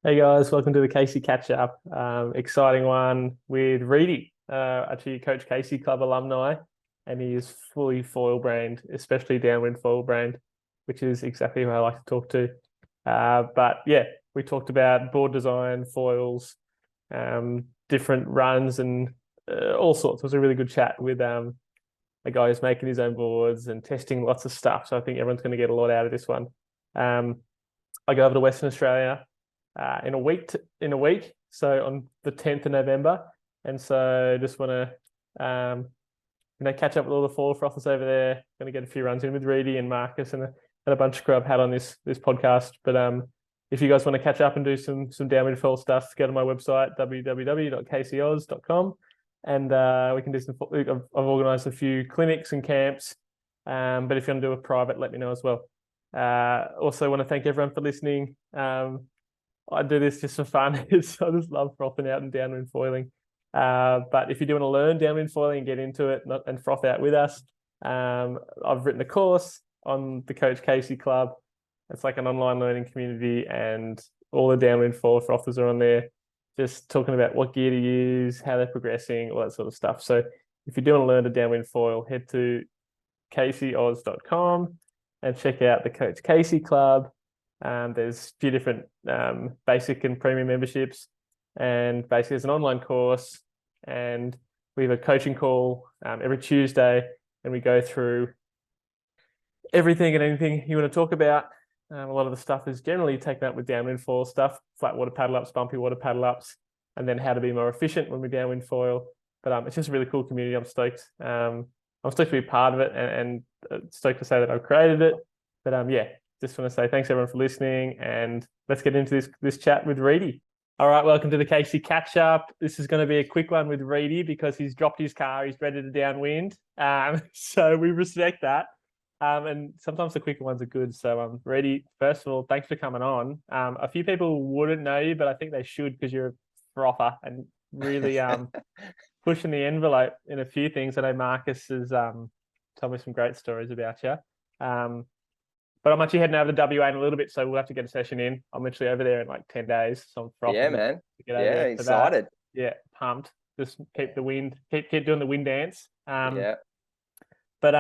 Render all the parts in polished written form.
Hey guys, welcome to the Casey Catch Up. Exciting one with Readie, actually Coach Casey Club alumni, and he is fully foil brained, especially downwind foil brained, which is exactly who I like to talk to. But yeah, we talked about board design, foils, different runs, and all sorts. It was a really good chat with a guy who's making his own boards and testing lots of stuff. So I think everyone's going to get a lot out of this one. Um, I go over to Western Australia in a week. So on the 10th of November, and so just want to catch up with all the fall frothers over there. Going to get a few runs in with Readie and Marcus and a bunch of crew I've had on this podcast. But if you guys want to catch up and do some downwind fall stuff, go to my website www.kcoz.com, and we can do some. I've organised a few clinics and camps. But if you want to do a private, let me know as well. Also want to thank everyone for listening. I do this just for fun. I just love frothing out and downwind foiling. But if you do want to learn downwind foiling and get into it and froth out with us, I've written a course on the Coach Casey Club. It's like an online learning community, and all the downwind foil frothers are on there, just talking about what gear to use, how they're progressing, all that sort of stuff. So if you do want to learn to downwind foil, head to kcoz.com and check out the Coach Casey Club. There's a few different basic and premium memberships, and basically it's an online course, and we have a coaching call every Tuesday, and we go through everything and anything you want to talk about. A lot of the stuff is generally taken up with downwind foil stuff, flat water paddle ups, bumpy water paddle ups, and then how to be more efficient when we downwind foil. But it's just a really cool community. I'm stoked. I'm stoked to be part of it, and stoked to say that I've created it. But yeah, just want to say thanks everyone for listening, and let's get into this chat with Readie. All right, welcome to the Casey Catch Up. This is going to be a quick one with Readie because he's dropped his car, he's ready to downwind. So we respect that. And sometimes the quicker ones are good. So Readie, first of all, thanks for coming on. A few people wouldn't know you, but I think they should because you're a frother and really pushing the envelope in a few things. I know Marcus has told me some great stories about you. But I'm actually heading over to WA in a little bit, so we'll have to get a session in. I'm literally over there in like 10 days, so I'm frothing Yeah, man. to get over there for Excited. that. Yeah, pumped. Just keep the wind, keep doing the wind dance. Yeah, But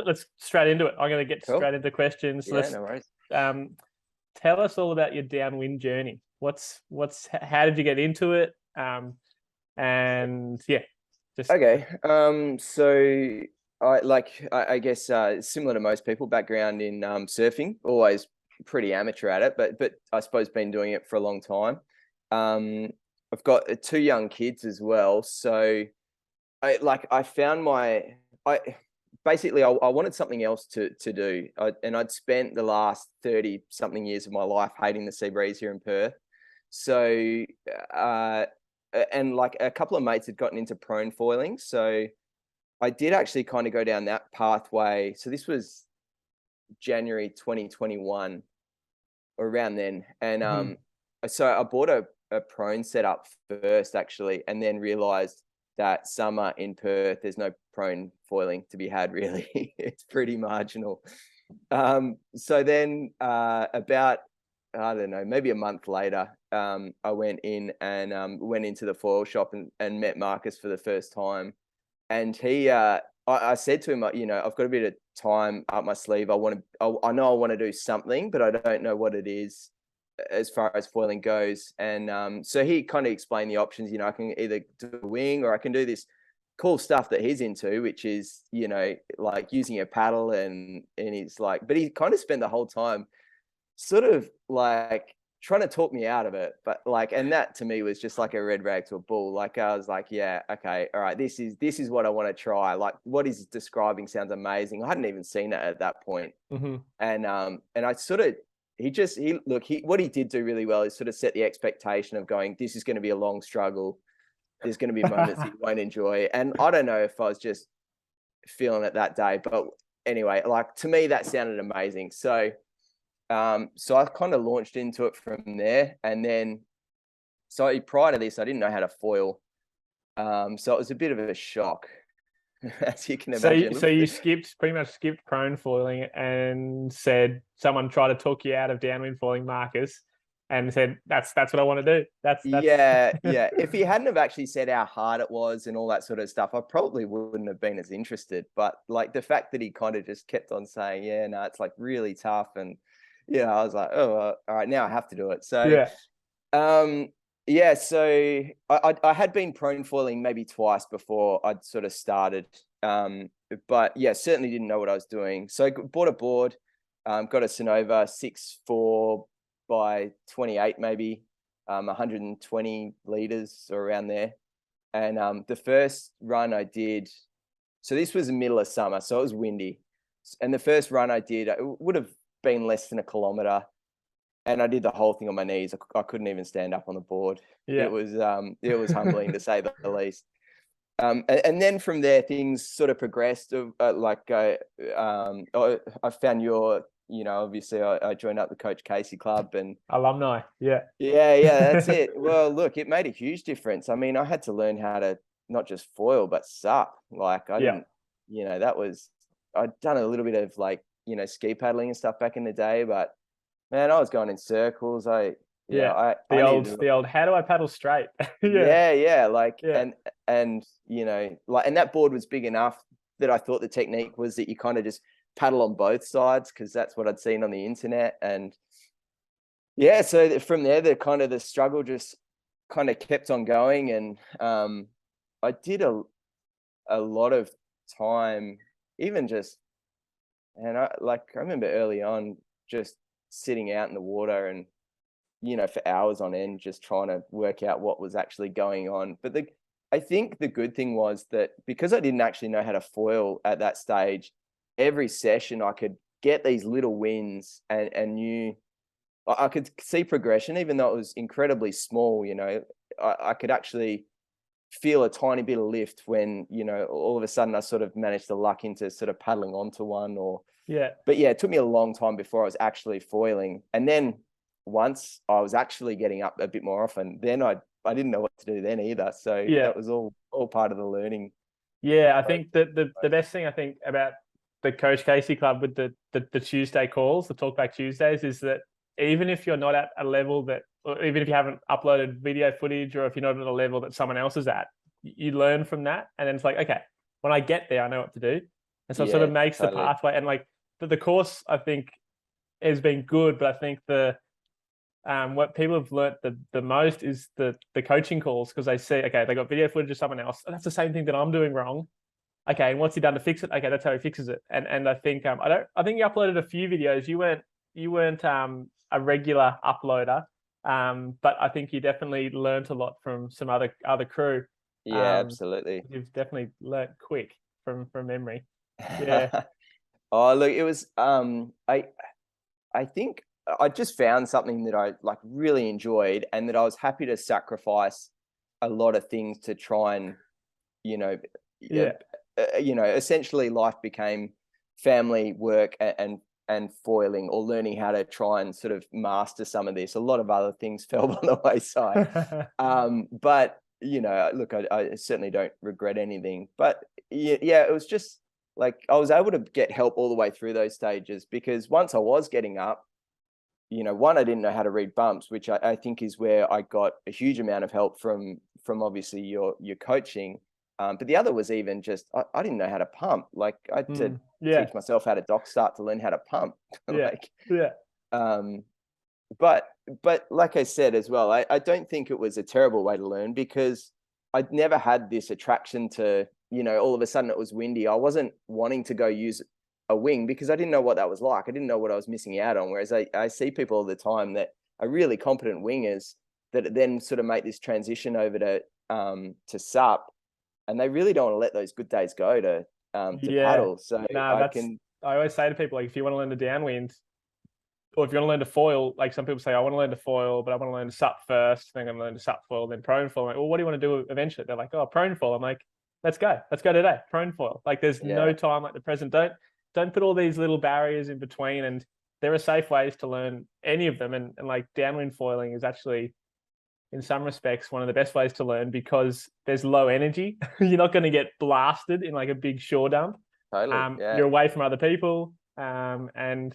let's straight into it. I'm going to get cool. straight into questions. Yeah, no worries. Tell us all about your downwind journey. How did you get into it? And yeah, just Okay. So I guess similar to most people, background in surfing, always pretty amateur at it, but I suppose been doing it for a long time. I've got two young kids as well, so I found I wanted something else to do, and I'd spent the last 30 something years of my life hating the sea breeze here in Perth. So and like a couple of mates had gotten into prone foiling, so I did actually kind of go down that pathway. So this was January 2021, or around then, and so I bought a prone setup first actually, and then realized that summer in Perth there's no prone foiling to be had really. It's pretty marginal. So then about, I don't know, maybe a month later, I went in and went into the foil shop and met Marcus for the first time. And he, I said to him, I've got a bit of time up my sleeve. I know I want to do something, but I don't know what it is as far as foiling goes. And so he kind of explained the options. I can either do a wing or I can do this cool stuff that he's into, which is, like using a paddle, and he's like, but he kind of spent the whole time sort of like trying to talk me out of it, but like, and that to me was just like a red rag to a bull. Like I was like, yeah, okay, all right, this is what I want to try. Like what he's describing sounds amazing. I hadn't even seen it at that point. And I sort of, what he did do really well is sort of set the expectation of going, this is going to be a long struggle. There's going to be moments that you won't enjoy. And I don't know if I was just feeling it that day, but anyway, like to me, that sounded amazing. So I kind of launched into it from there. And then, so prior to this, I didn't know how to foil. So it was a bit of a shock, as you can imagine. So you pretty much skipped prone foiling and said someone tried to talk you out of downwind foiling, Marcus. and said, that's what I want to do. That's yeah. If he hadn't have actually said how hard it was and all that sort of stuff, I probably wouldn't have been as interested. But like the fact that he kind of just kept on saying, yeah, no, it's like really tough. And yeah, I was like, oh, all right, now I have to do it. So, yeah. yeah, so I had been prone foiling maybe twice before I'd sort of started. But yeah, certainly didn't know what I was doing. So I bought a board, got a Sonova 6'4" by 28 maybe, 120 liters or around there. And the first run I did, so this was the middle of summer, so it was windy. And the first run I did, it would have been less than a kilometer. And I did the whole thing on my knees. I couldn't even stand up on the board. Yeah. It was humbling to say the least. And then from there, things sort of progressed. I found your, obviously I joined up the Coach Casey Club and Alumni. Yeah. yeah, that's it. Well, look, it made a huge difference. I mean, I had to learn how to not just foil, but sup. Like I didn't, I'd done a little bit of like, ski paddling and stuff back in the day, but man, I was going in circles. The old, how do I paddle straight? yeah. Like, Yeah. and and that board was big enough that I thought the technique was that you kind of just paddle on both sides, because that's what I'd seen on the internet. And yeah, so from there, the struggle just kind of kept on going. And I did a lot of time, even just, and I remember early on just sitting out in the water and, for hours on end, just trying to work out what was actually going on. But I think the good thing was that because I didn't actually know how to foil at that stage, every session I could get these little wins and I could see progression, even though it was incredibly small. I could actually feel a tiny bit of lift when, all of a sudden I sort of managed to luck into sort of paddling onto one but yeah, it took me a long time before I was actually foiling. And then once I was actually getting up a bit more often, then I didn't know what to do then either. So that was all part of the learning. Yeah, I think that the best thing I think about the Coach Casey Club with the Tuesday calls, the Talkback Tuesdays, is that even if you're not at a level that, or even if you haven't uploaded video footage, or if you're not at a level that someone else is at, you learn from that. And then it's like, okay, when I get there, I know what to do. And so it sort of makes the pathway. And like the course, I think, has been good, but I think what people have learnt the most is the coaching calls, because they see, okay, they got video footage of someone else. That's the same thing that I'm doing wrong. Okay, and what's he done to fix it? Okay, that's how he fixes it. And I think I think you uploaded a few videos. You weren't a regular uploader, but I think you definitely learnt a lot from some other crew. Yeah, absolutely. You've definitely learnt quick from memory. Yeah. Oh, look, it was I think I just found something that I really enjoyed, and that I was happy to sacrifice a lot of things to try and, essentially life became family, work, and foiling, or learning how to try and sort of master some of this. A lot of other things fell on the wayside. But look, I certainly don't regret anything. But yeah, it was just like I was able to get help all the way through those stages, because once I was getting up, one, I didn't know how to read bumps, which I think is where I got a huge amount of help from obviously your coaching. But the other was even just, I didn't know how to pump. Like I had to teach myself how to dock start to learn how to pump. But like I said as well, I don't think it was a terrible way to learn, because I'd never had this attraction to, all of a sudden it was windy. I wasn't wanting to go use a wing because I didn't know what that was like. I didn't know what I was missing out on. Whereas I see people all the time that are really competent wingers that then sort of make this transition over to sup, and they really don't want to let those good days go to paddle. So I always say to people, like, if you want to learn to downwind, or if you want to learn to foil, like some people say, I want to learn to foil, but I want to learn to sup first. Then I'm going to learn to sup foil, then prone foil. I'm like, well, what do you want to do eventually? They're like, oh, prone foil. I'm like, let's go today. Prone foil. Like, there's no time like the present. Don't put all these little barriers in between. And there are safe ways to learn any of them. And like downwind foiling is actually, in some respects, one of the best ways to learn, because there's low energy. You're not going to get blasted in like a big shore dump. Totally. You're away from other people. And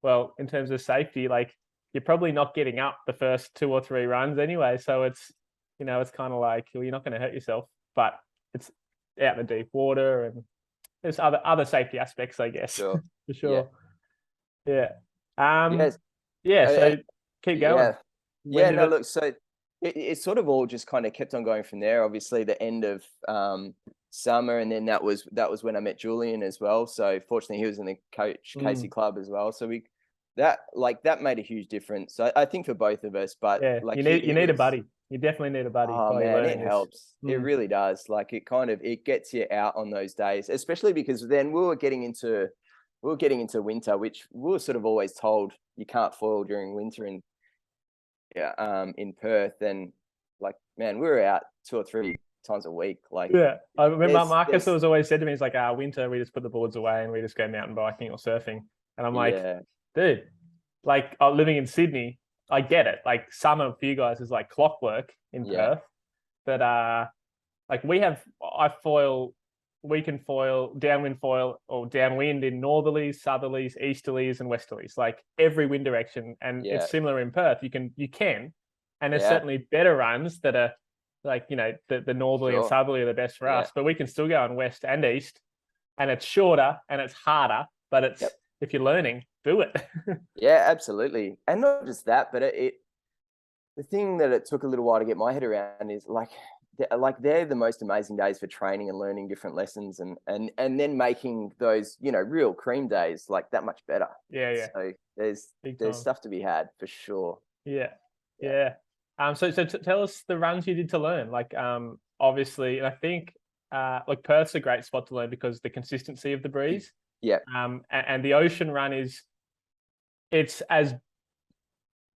well, in terms of safety, like you're probably not getting up the first 2 or 3 runs anyway. So it's, it's kind of like, well, you're not going to hurt yourself, but it's out in the deep water, and there's other safety aspects, I guess. Sure. For sure. Yeah. Yes. Yeah. So keep going. Yeah. No, look, so it sort of all just kind of kept on going from there. Obviously, the end of summer, and then that was when I met Julian as well. So fortunately, he was in the Coach Casey Club as well. So that made a huge difference. I think for both of us. But yeah, like you need a buddy. You definitely need a buddy. Oh man, it helps. It really does. Like it gets you out on those days, especially because then we were getting into winter, which we were sort of always told you can't foil during winter in Perth. And like, man, we were out 2 or 3 times a week. Like, yeah, I remember Marcus was always said to me, he's like, winter, we just put the boards away and we just go mountain biking or surfing. And I'm like, dude, like living in Sydney, I get it. Like summer for you guys is like clockwork in Perth, but like we can foil downwind or downwind in northerlies, southerlies, easterlies, and westerlies, like every wind direction. And it's similar in Perth. You can, and there's certainly better runs that are like, the northerly and southerly are the best for us, but we can still go on west and east, and it's shorter and it's harder, but it's if you're learning, do it. Yeah, absolutely. And not just that, but the thing that it took a little while to get my head around is like they're the most amazing days for training and learning different lessons, and then making those, real cream days like that much better. Yeah. So there's stuff to be had for sure. Yeah. So tell us the runs you did to learn. Like obviously, and I think like Perth's a great spot to learn because the consistency of the breeze. Yeah. And the ocean run it's as,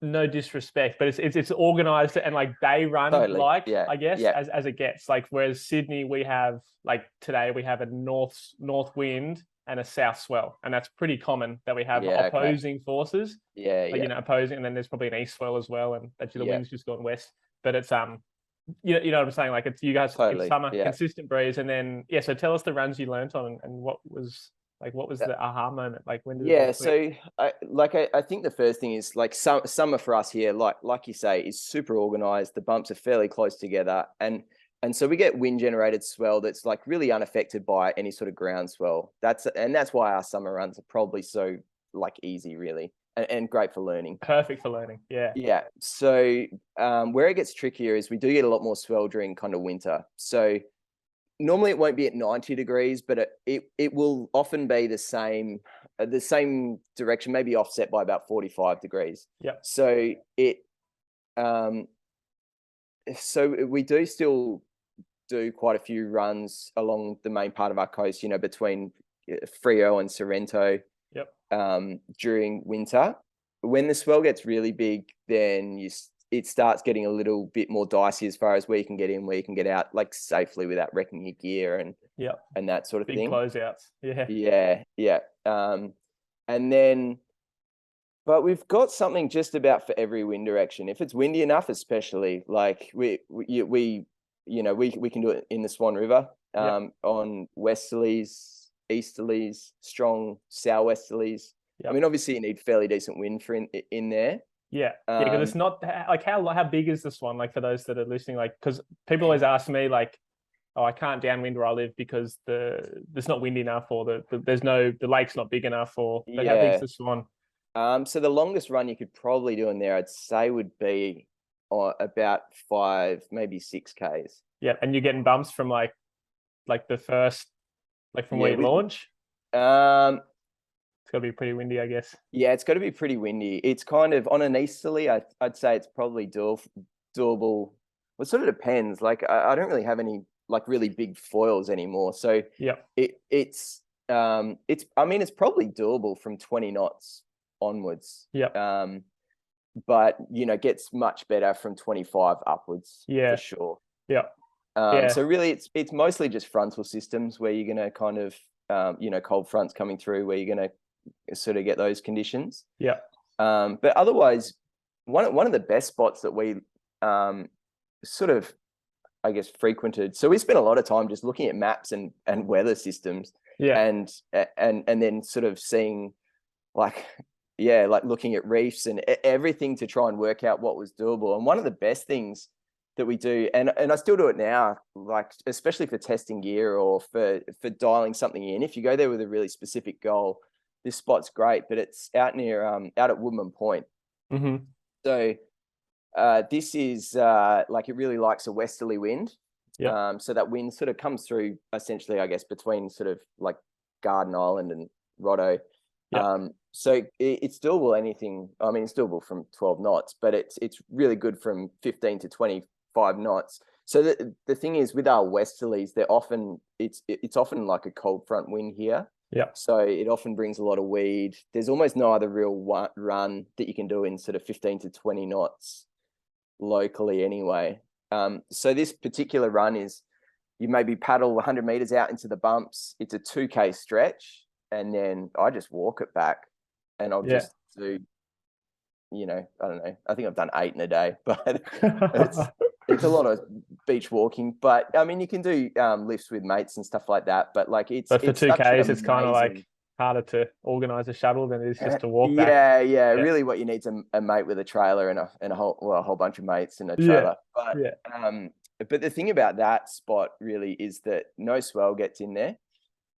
no disrespect, but it's organized and like day run I guess as it gets. Like whereas Sydney, we have like today we have a north wind and a south swell, and that's pretty common that we have opposing forces. Opposing, and then there's probably an east swell as well, and actually the wind's just gone west. But it's you know what I'm saying, like it's you guys in summer consistent breeze, and then so tell us the runs you learnt on, and what was the aha moment? Like when did it so I think the first thing is like summer for us here, like you say, is super organized. The bumps are fairly close together, and so we get wind generated swell that's like really unaffected by any sort of ground swell. That's why our summer runs are probably so like easy, really, and great for learning. Perfect for learning. Yeah. So where it gets trickier is we do get a lot more swell during kind of winter. So normally it won't be at 90 degrees, but it will often be the same direction, maybe offset by about 45 degrees. Yeah. So so we do still do quite a few runs along the main part of our coast, between Freo and Sorrento. Yep. During winter, when the swell gets really big, then it starts getting a little bit more dicey as far as where you can get in, where you can get out, like safely without wrecking your gear and that sort of big thing. Big closeouts. Yeah. And then, but we've got something just about for every wind direction. If it's windy enough, especially, like we can do it in the Swan River, on westerlies, easterlies, strong southwesterlies. I mean, obviously you need fairly decent wind for in there. Yeah, because it's not like how big is the Swan? Like for those that are listening, like because people always ask me like, oh, I can't downwind where I live because there's not windy enough, or the lake's not big enough, or how big's the Swan? So the longest run you could probably do in there, I'd say, would be about 5, maybe 6 Ks. Yeah, and you're getting bumps from like the first, like from where you launch. It's got to be pretty windy, I guess. Yeah, it's got to be pretty windy. It's kind of on an easterly. I'd say it's probably doable. Well, it sort of depends. Like I don't really have any like really big foils anymore, so it's I mean, it's probably doable from 20 knots onwards. But gets much better from 25 upwards. For sure. So really, it's mostly just frontal systems where you're going to kind of cold fronts coming through, where you're going to sort of get those conditions. But otherwise, one of the best spots that we sort of, I guess, frequented. So we spent a lot of time just looking at maps and weather systems. And then sort of seeing like like looking at reefs and everything to try and work out what was doable. And one of the best things that we do, and I still do it now, like especially for testing gear or for dialing something in. If you go there with a really specific goal, this spot's great, but it's out near out at Woodman Point. Mm-hmm. So this is like it really likes a westerly wind. Yeah. So that wind sort of comes through essentially, I guess, between sort of like Garden Island and Roto. Yep. So it's doable anything. I mean, it's doable from 12 knots, but it's really good from 15 to 25 knots. So the thing is with our westerlies, they're often it's often like a cold front wind here. Yeah. So it often brings a lot of weed. There's almost no other real run that you can do in sort of 15 to 20 knots locally anyway. So this particular run is you maybe paddle 100 meters out into the bumps. It's a 2K stretch, and then I just walk it back, and I'll just do, I don't know. I think I've done 8 in a day, but it's a lot of beach walking. But I mean, you can do lifts with mates and stuff like that. But like But for 2Ks, it's kind of like harder to organize a shuttle than it is just to walk back. Yeah. Really, what you need is a mate with a trailer and a whole bunch of mates in a trailer. But the thing about that spot really is that no swell gets in there,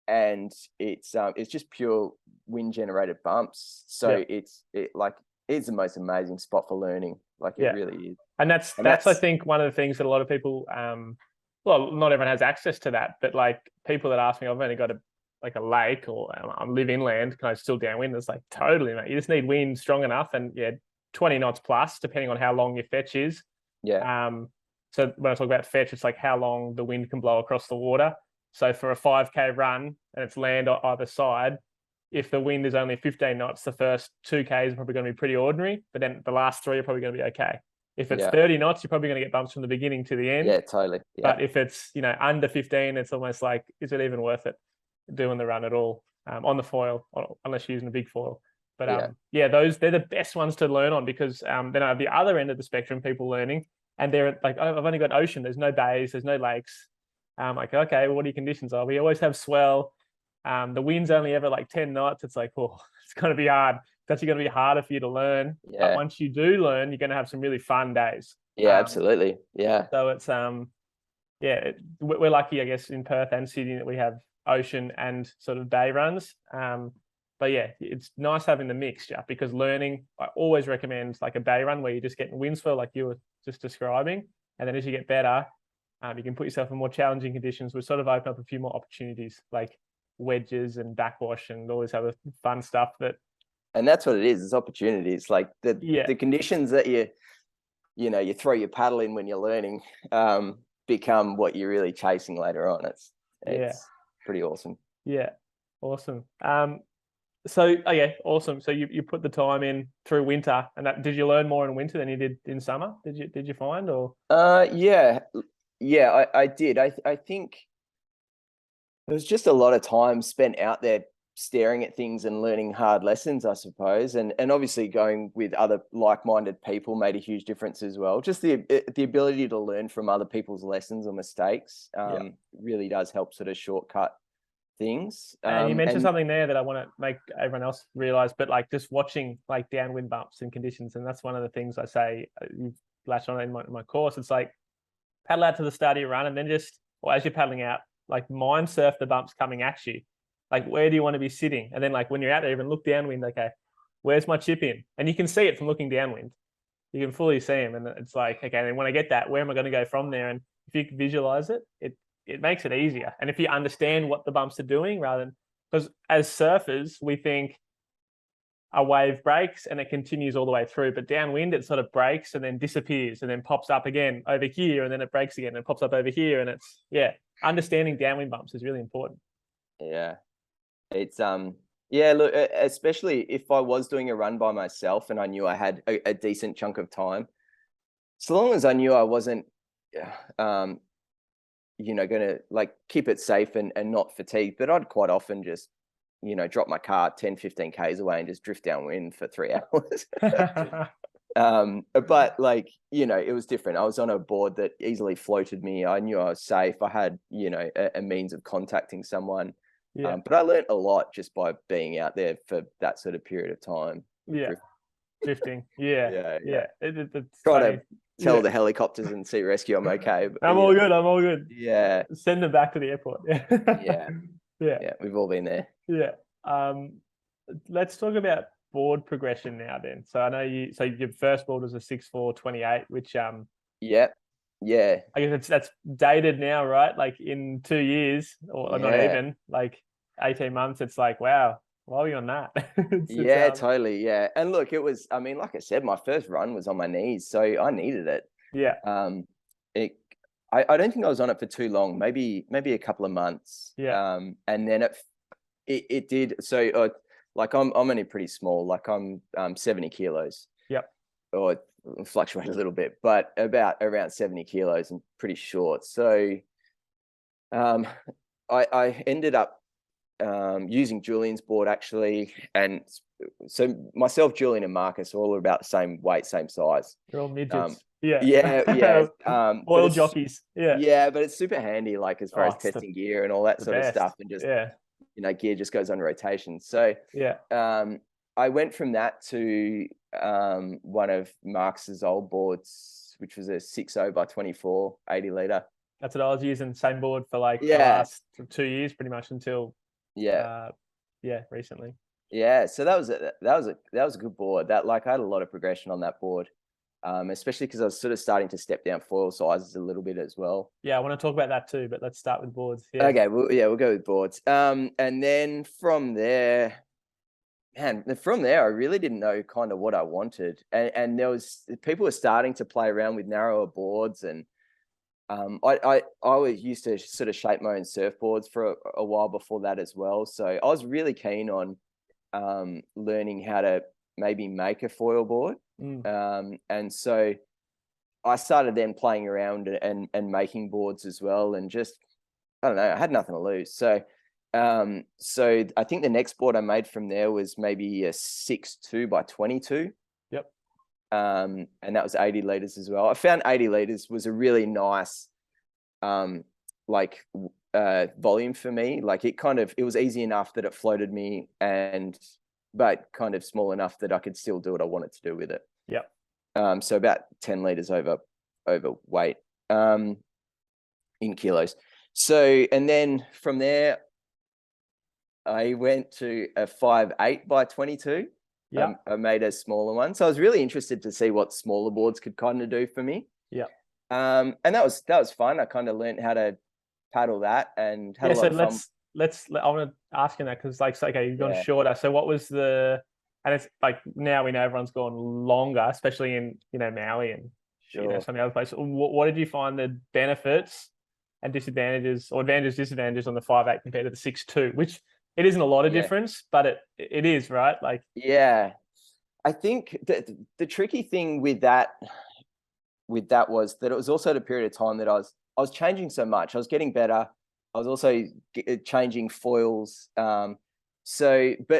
and it's just pure wind generated bumps. So it's the most amazing spot for learning. Like it really is. And that's I think one of the things that a lot of people well, not everyone has access to that, but like people that ask me, I've only got a lake or I live inland, can I still downwind? It's like, totally, mate. You just need wind strong enough, and 20 knots plus, depending on how long your fetch is. So when I talk about fetch, it's like how long the wind can blow across the water. So for a 5K run and it's land on either side, if the wind is only 15 knots, the first 2Ks are probably going to be pretty ordinary, but then the last 3 are probably going to be okay. If it's 30 knots, you're probably going to get bumps from the beginning to the end. Yeah, totally. But if it's, under 15, it's almost like, is it even worth it doing the run at all on the foil, unless you're using a big foil? But they're the best ones to learn on, because then I have the other end of the spectrum, people learning, and they're like, oh, I've only got ocean. There's no bays, there's no lakes. Like, okay, well, what are your conditions are? We always have swell. The wind's only ever like 10 knots. It's like, oh, it's going to be hard. It's actually going to be harder for you to learn. But once you do learn, you're going to have some really fun days. Absolutely. Yeah. So it's, we're lucky, I guess, in Perth and Sydney that we have ocean and sort of day runs. But it's nice having the mixture, because learning, I always recommend like a day run where you're just getting wind swell like you were just describing. And then as you get better, you can put yourself in more challenging conditions, which sort of open up a few more opportunities, like wedges and backwash and all this other fun stuff. And that's what it is. It's opportunities. Like the conditions that you throw your paddle in when you're learning become what you're really chasing later on. It's pretty awesome. Yeah, awesome. Awesome. So you put the time in through winter, and did you learn more in winter than you did in summer? Did you find, or? I did. I think there was just a lot of time spent out there staring at things and learning hard lessons, I suppose. And obviously going with other like-minded people made a huge difference as well. Just the ability to learn from other people's lessons or mistakes really does help sort of shortcut things. And you mentioned something there that I want to make everyone else realize, but like just watching like downwind bumps and conditions. And that's one of the things I say, you've latched on in my course. It's like paddle out to the start of your run, and then as you're paddling out, like mind surf the bumps coming at you. Like, where do you want to be sitting? And then like when you're out there, even look downwind, okay, where's my chip in? And you can see it from looking downwind. You can fully see them. And it's like, okay, then when I get that, where am I going to go from there? And if you can visualize it, it makes it easier. And if you understand what the bumps are doing, rather than, because as surfers, we think a wave breaks and it continues all the way through, but downwind, it sort of breaks and then disappears and then pops up again over here, and then it breaks again and it pops up over here. And it's, understanding downwind bumps is really important. Yeah. It's, look, especially if I was doing a run by myself and I knew I had a decent chunk of time, so long as I knew I wasn't, going to like keep it safe and not fatigued, but I'd quite often just, drop my car 10, 15 Ks away and just drift downwind for 3 hours. But like, it was different. I was on a board that easily floated me. I knew I was safe. I had, a means of contacting someone. But I learned a lot just by being out there for that sort of period of time. Yeah. drift. Drifting. Yeah. Yeah, Yeah. It's Try funny. to tell Yeah. the helicopters and sea rescue I'm okay. But, I'm all good. I'm all good. Yeah, Send them back to the airport. Yeah. yeah, Yeah. yeah. We've all been there. Yeah. Let's talk about board progression now then. So I know so your first board was a 6.4/28, which Yeah, yeah, I guess that's dated now, right? Like in 2 years, or not yeah, even, like 18 months, it's like, wow, why are we on that? yeah. Totally. Yeah. And look, it was. I mean, like I said, my first run was on my knees, so I needed it. Yeah. It. I don't think I was on it for too long. Maybe a couple of months. Yeah. And then it did. So like I'm only pretty small. Like I'm 70 kilos. Yep. Or it fluctuate a little bit, but about around 70 kilos and pretty short. So I ended up using Julian's board actually, and so myself, Julian, and Marcus are all about the same weight, same size. They're all midgets. Yeah. Yeah. Oil jockeys. Yeah. Yeah, but it's super handy, like as far as It's testing gear and all that sort of best. stuff, and just Yeah. gear just goes on rotation. So Yeah. I went from that to one of Marcus's old boards, which was a 6.0/24 80 litre. That's what I was using, same board for like the last 2 years, pretty much until recently. Yeah, so that was a good board. That, like, I had a lot of progression on that board, especially because I was sort of starting to step down foil sizes a little bit as well. Yeah, I want to talk about that too, but let's start with boards. Yeah. Okay, we'll go with boards. And then from there, I really didn't know kind of what I wanted, and there was people were starting to play around with narrower boards, and I always used to sort of shape my own surfboards for a while before that as well. So I was really keen on learning how to maybe make a foil board. And so I started then playing around and making boards as well, and just, I don't know, I had nothing to lose. So I think the next board I made from there was maybe a 6.2/22. Yep. And that was 80 liters as well. I found 80 liters was a really nice volume for me. Like it was easy enough that it floated me, but kind of small enough that I could still do what I wanted to do with it. Yep. So about 10 liters overweight in kilos. So, and then from there, I went to a 5.8/22. Yeah. I made a smaller one. So I was really interested to see what smaller boards could kind of do for me. Yeah. And that was fun. I kind of learned how to paddle that and had a lot of fun. I want to ask you that, because okay, you've gone shorter. So what was and it's like, now we know everyone's gone longer, especially in, Maui and some of the other places. What did you find the benefits and disadvantages, or advantages, disadvantages on the 5.8 compared to the 6.2, which it isn't a lot of difference, but it is, right? Like, yeah, I think the tricky thing with that was that it was also the period of time that I was changing so much. I was getting better. I was also changing foils. But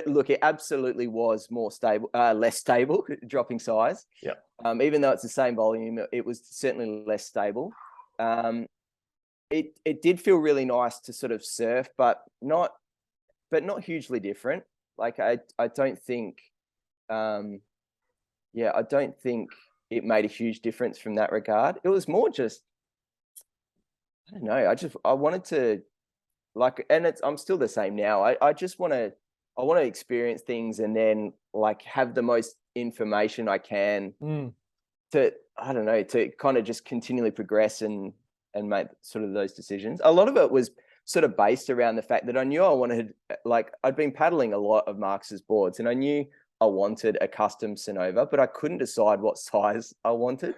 look, it absolutely was more stable, less stable, dropping size. Yeah. Even though it's the same volume, it was certainly less stable. It did feel really nice to sort of surf, but not hugely different. Like I don't think, I don't think it made a huge difference from that regard. It was more just, I don't know. I wanted to, like, and I'm still the same now. I just want to experience things, and then like have the most information I can to, I don't know, to kind of just continually progress and make sort of those decisions. A lot of it was sort of based around the fact that I knew I wanted, like, I'd been paddling a lot of Marcus's boards, and I knew I wanted a custom Sonova, but I couldn't decide what size I wanted.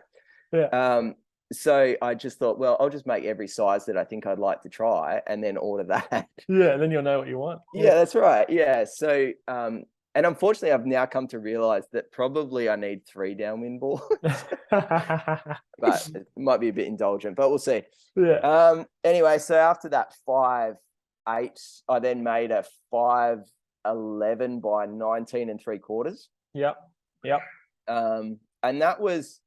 Yeah. So I just thought, well, I'll just make every size that I think I'd like to try, and then order that. Yeah, and then you'll know what you want. Yeah, that's right. Yeah. So, and unfortunately, I've now come to realize that probably I need 3 downwind boards, but it might be a bit indulgent, but we'll see. Yeah. Anyway, so after that 5.8, I then made a 5.11/19 3/4. Yep. Yep. And that was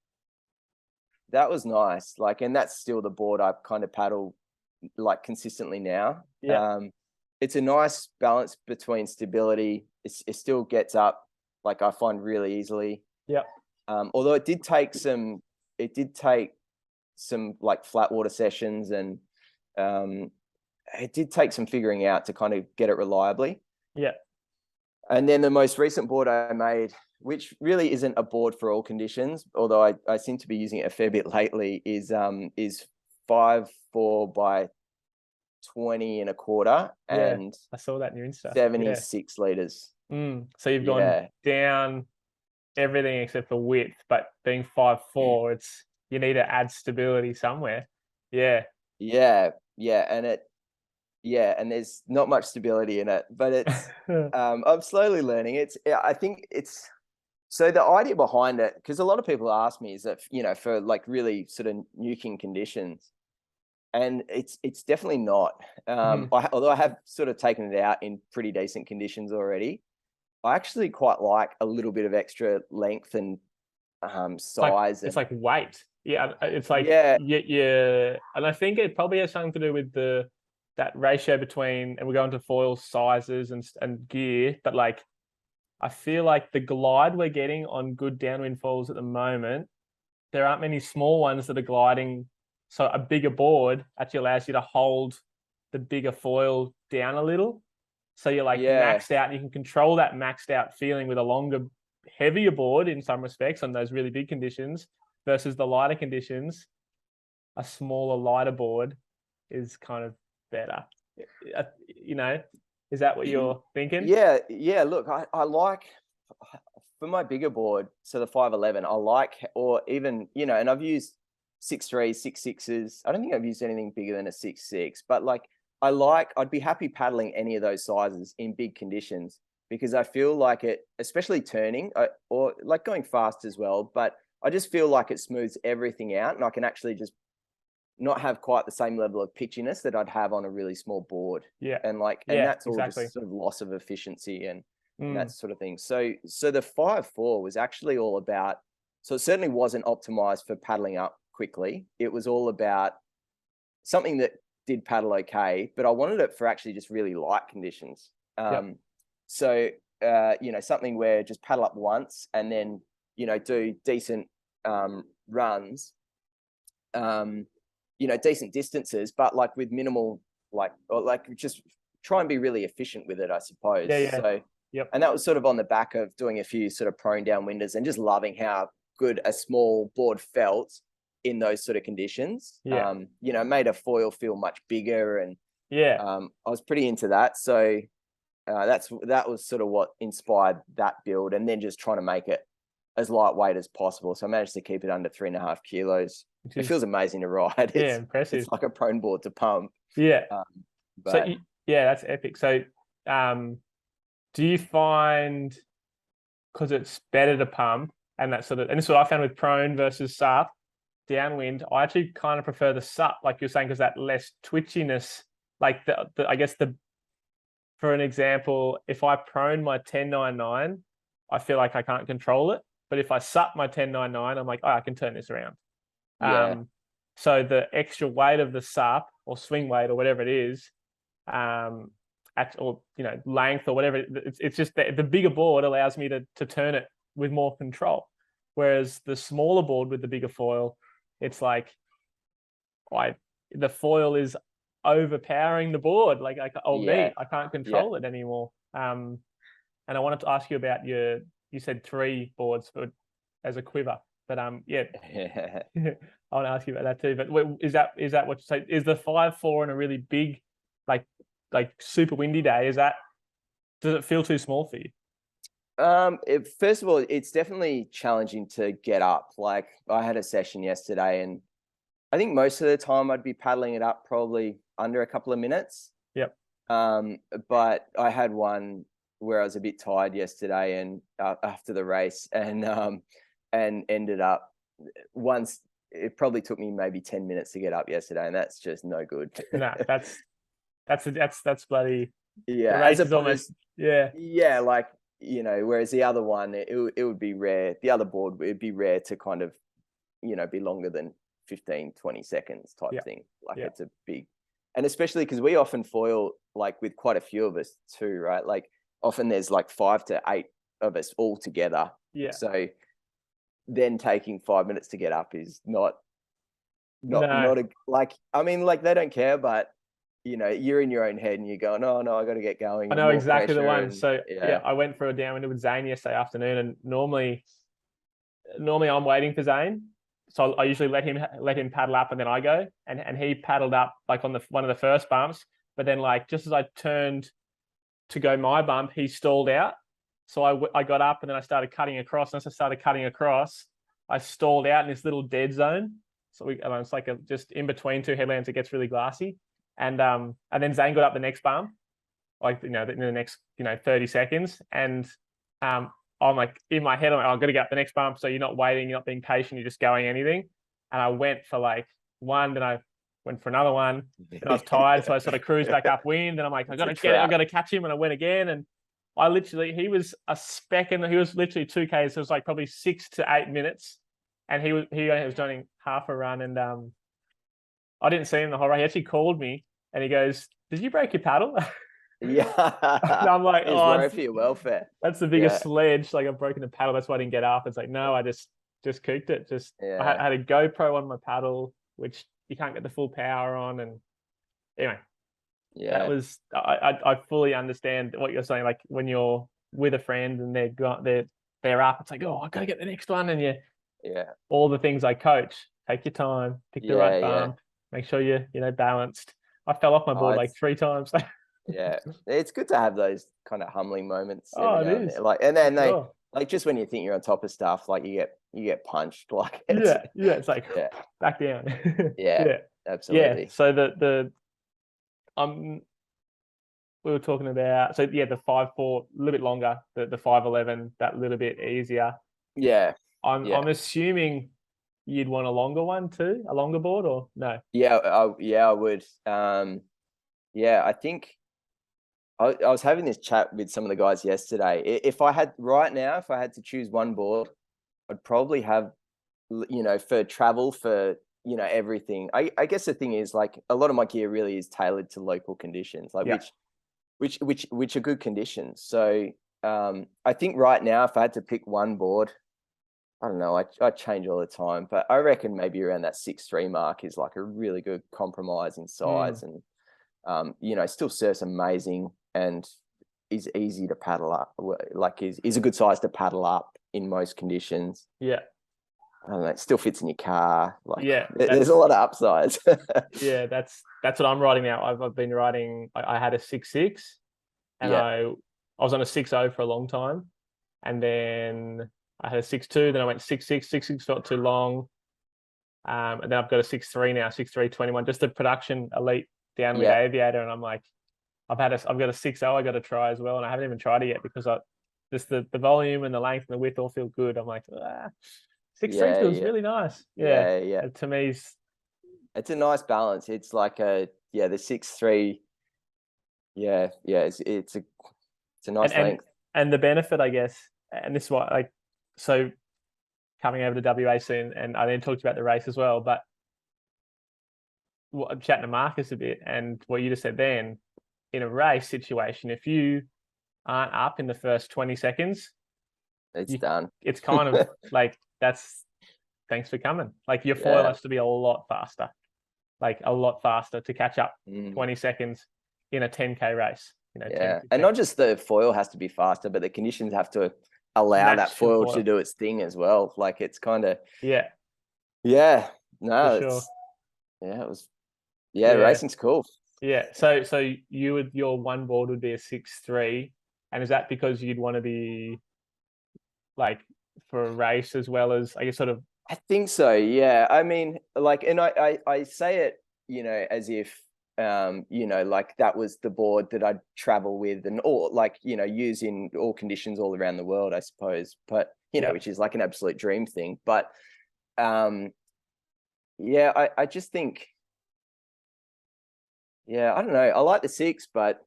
nice. Like, and that's still the board I kind of paddle like consistently now. Yeah. It's a nice balance between stability. It still gets up like I find really easily. Yep. Although it did take some like flat water sessions, and it did take some figuring out to kind of get it reliably. Yeah. And then the most recent board I made, which really isn't a board for all conditions, although I seem to be using it a fair bit lately, is 5'4" by 20 and a quarter, and I saw that in your Insta. 76 liters. So you've gone down everything except for width, but being 5'4", it's you need to add stability somewhere. Yeah. And there's not much stability in it, but it's I'm slowly learning. I think it's so the idea behind it, because a lot of people ask me, is that, you know, for like really sort of nuking conditions, and it's definitely not. Although I have sort of taken it out in pretty decent conditions already, I actually quite like a little bit of extra length and size. It's like weight. Yeah, it's like yeah, and I think it probably has something to do with that ratio between, and we're going to foil sizes and gear, but like I feel like the glide we're getting on good downwind foils at the moment, there aren't many small ones that are gliding. So a bigger board actually allows you to hold the bigger foil down a little. So you're like maxed out, and you can control that maxed out feeling with a longer, heavier board in some respects on those really big conditions versus the lighter conditions. A smaller, lighter board is kind of better. You know, is that what you're thinking? Yeah. Look, I like, for my bigger board, so the 5'11", I like, or even, you know, and I've used 6'3", 6'6s. I don't think I've used anything bigger than a 6'6", but like I'd be happy paddling any of those sizes in big conditions, because I feel like it, especially turning or like going fast as well, but I just feel like it smooths everything out, and I can actually just not have quite the same level of pitchiness that I'd have on a really small board. And that's all just sort of loss of efficiency and that sort of thing. So the 5'4" was actually all about, so it certainly wasn't optimized for paddling up quickly. It was all about something that did paddle okay, but I wanted it for actually just really light conditions. So, you know, something where just paddle up once and then, you know, do decent runs, you know, decent distances, but like with minimal, like just try and be really efficient with it, I suppose. So, and that was sort of on the back of doing a few sort of prone downwinders and just loving how good a small board felt in those sort of conditions. You know, made a foil feel much bigger, and I was pretty into that. So that was sort of what inspired that build, and then just trying to make it as lightweight as possible. So I managed to keep it under 3.5 kilos. It feels amazing to ride. It's impressive. It's like a prone board to pump. So that's epic. So do you find, because it's better to pump, and that sort of, and this is what I found with prone versus sup downwind, I actually kind of prefer the sup, like you're saying, because that less twitchiness, like I guess for an example, if I prone my 1099, I feel like I can't control it. But if I sup my 1099, I'm like, oh, I can turn this around. So the extra weight of the sup or swing weight or whatever it is, or, you know, length or whatever, it's just the bigger board allows me to turn it with more control. Whereas the smaller board with the bigger foil, it's like the foil is overpowering the board. Like I can't control it anymore. And I wanted to ask you about you said 3 boards as a quiver, but I want to ask you about that too. But is that what you say? Is the 5'4" in a really big, like super windy day? Does it feel too small for you? First of all, it's definitely challenging to get up. Like I had a session yesterday, and I think most of the time I'd be paddling it up probably under a couple of minutes. But I had one where I was a bit tired yesterday, and after the race, and ended up once. It probably took me maybe 10 minutes to get up yesterday, and that's just no good. No, that's bloody. Yeah, as opposed, like, you know, whereas the other one, it would be rare. The other board, it'd be rare to kind of, you know, be longer than 15, 20 seconds type thing. Like it's a big, and especially because we often foil like with quite a few of us too, right? Like often there's like 5 to 8 of us all together. Yeah. So then taking 5 minutes to get up is not No. like, I mean, like they don't care, but you're in your own head and you're going, oh no, I got to get going. I know more exactly the pressure one. and- So yeah, I went for a downwind with Zane yesterday afternoon, and normally I'm waiting for Zane. So I usually let him paddle up and then I go, and he paddled up like on one of the first bumps, but then like just as I turned to go my bump, he stalled out. So I got up and then I started cutting across. And as I started cutting across, I stalled out in this little dead zone. So it's like just in between two headlands, it gets really glassy. And then Zane got up the next bump, like in the next 30 seconds, and I'm like in my head, I'm like, oh, I've got to get up the next bump. So you're not waiting, you're not being patient, you're just going anything. And I went for like one, then I went for another one, and I was tired, so I sort of cruised back upwind. And I'm like, I got to get it, I got to catch him. And I went again, and he was a speck, and he was literally 2Ks. So it was like probably 6 to 8 minutes, and he was doing half a run, and I didn't see him the whole run. He actually called me, and he goes, "Did you break your paddle?" Yeah. And I'm like, he's worried for your welfare. That's the biggest sledge. Like I've broken the paddle. That's why I didn't get up. It's like, no, I just cooked it. I had a GoPro on my paddle, which you can't get the full power on. And anyway, that was, I fully understand what you're saying. Like when you're with a friend and they're up, it's like, oh, I got to get the next one. And all the things I coach, take your time, pick the right bump, make sure you're balanced. I fell off my board like 3 times. Yeah, it's good to have those kind of humbling moments. Oh, it is. Like, and then like just when you think you're on top of stuff, like you get punched. Like it's like back down. Absolutely. Yeah. So we were talking about the 5'4", a little bit longer, the 5'11", that little bit easier. Yeah. I'm assuming you'd want a longer one too, a longer board, or no? Yeah, I would. I think I was having this chat with some of the guys yesterday. If I had to choose one board, I'd probably have, for travel, for everything. I guess the thing is, like, a lot of my gear really is tailored to local conditions, like which are good conditions. So I think right now, if I had to pick one board, I don't know, I change all the time, but I reckon maybe around that 6'3" mark is like a really good compromise in size, and still surfs amazing and is easy to paddle up. Like is a good size to paddle up in most conditions. Yeah. I don't know, it still fits in your car. Like, there's a lot of upsides. That's what I'm riding now. I've been riding. I had a 6'6", and I was on a 6'0" for a long time, and then I had a 6'2", then I went 6'6". 6'6" felt too long, and then I've got a 6'3" now, 6'3", 21, just a production elite downwind aviator, and I'm like, I've got a 6'0", I got to try as well, and I haven't even tried it yet because just the volume and the length and the width all feel good. I'm like, 6'3" feels really nice. To me, it's a nice balance. It's like the 6'3". It's a nice length. And the benefit, I guess, and this is why, like, so coming over to WA soon, and I then talked about the race as well, but I'm chatting to Marcus a bit, and what you just said then, in a race situation, if you aren't up in the first 20 seconds, it's done. It's kind of like, thanks for coming. Like your foil has to be a lot faster to catch up 20 seconds in a 10K race. 10, and not just the foil has to be faster, but the conditions have to allow that foil to do its thing as well. Like it's kind of racing's cool. So your one board would be a 6'3", and is that because you'd want to be like for a race as well as, I guess, sort of? I think so. Yeah. I mean, like, and I say it, as if like that was the board that I'd travel with, and all, like, use in all conditions all around the world, I suppose. But which is like an absolute dream thing. But I just think. Yeah, I don't know. I like the 6, but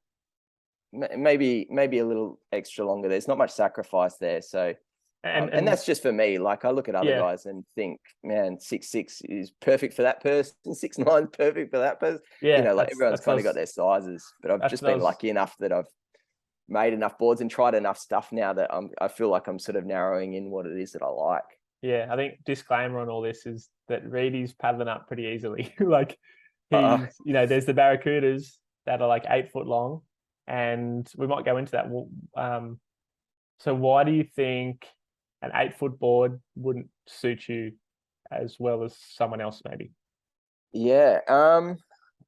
maybe a little extra longer. There's not much sacrifice there, so and that's just for me. Like I look at other guys and think, man, 6'6" is perfect for that person. 6'9" is perfect for that person. Like everyone's kind of got their sizes, but I've just been lucky enough that I've made enough boards and tried enough stuff now that I feel like I'm sort of narrowing in what it is that I like. Yeah, I think disclaimer on all this is that Readie's paddling up pretty easily. Like he's, there's the barracudas that are like 8 foot long, and we might go into that. So why do you think an 8 foot board wouldn't suit you as well as someone else, maybe? Yeah,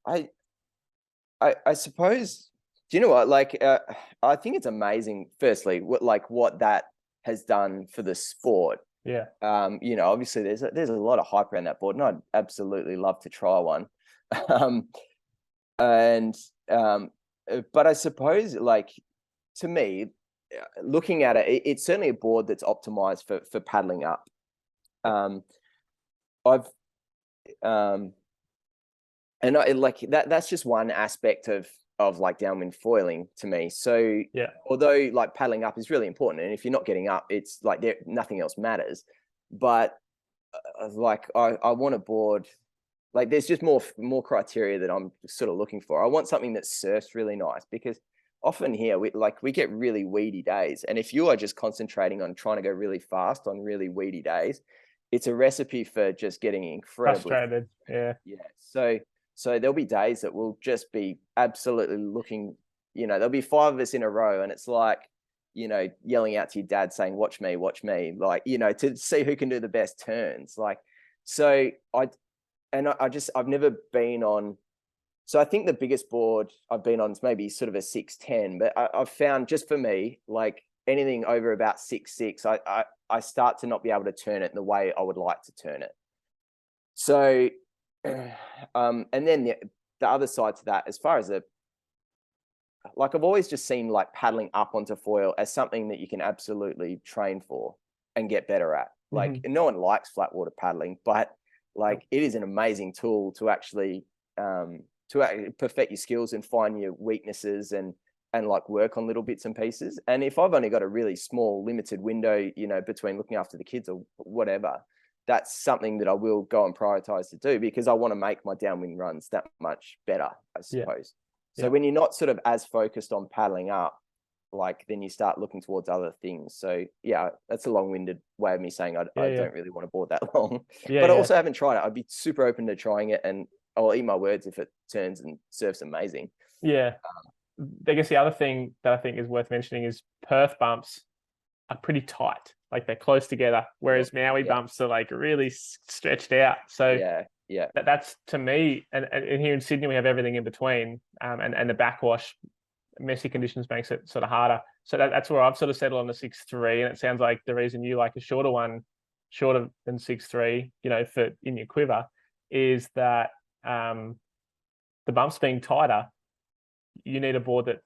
I suppose. Do you know what? Like, I think it's amazing. Firstly, what that has done for the sport. Yeah. Obviously there's a lot of hype around that board, and I'd absolutely love to try one. But I suppose, like, to me, looking at it, it's certainly a board that's optimized for paddling up. And I like that's just one aspect of like downwind foiling to me. So yeah, although like paddling up is really important, and if you're not getting up, it's like nothing else matters. But like I want a board, like there's just more criteria that I'm sort of looking for. I want something that surfs really nice, because often here we get really weedy days, and if you are just concentrating on trying to go really fast on really weedy days, it's a recipe for just getting incredibly frustrated. Yeah. So there'll be days that will just be absolutely looking, there'll be 5 of us in a row, and it's like, yelling out to your dad saying, watch me, like, to see who can do the best turns. Like, so I've never been on, so I think the biggest board I've been on is maybe sort of a 6'10", but I've found, just for me, like anything over about 6'6", I start to not be able to turn it in the way I would like to turn it. So, and then the other side to that, as far as I've always just seen like paddling up onto foil as something that you can absolutely train for and get better at. Like, no one likes flat water paddling, but like it is an amazing tool to actually perfect your skills and find your weaknesses and like work on little bits and pieces. And if I've only got a really small limited window, between looking after the kids or whatever, that's something that I will go and prioritize to do, because I want to make my downwind runs that much better, I suppose. So when you're not sort of as focused on paddling up, like, then you start looking towards other things. So yeah, that's a long-winded way of me saying I don't really want to board that long. But I also haven't tried it. I'd be super open to trying it, and I'll eat my words if it turns and surfs amazing. Yeah. I guess the other thing that I think is worth mentioning is Perth bumps are pretty tight. Like, they're close together, whereas Maui bumps are like really stretched out. So that's, to me, and here in Sydney we have everything in between, and the backwash messy conditions makes it sort of harder. So that's where I've sort of settled on the 6'3", and it sounds like the reason you like a shorter one, shorter than 6'3", for in your quiver, is that the bumps being tighter, you need a board that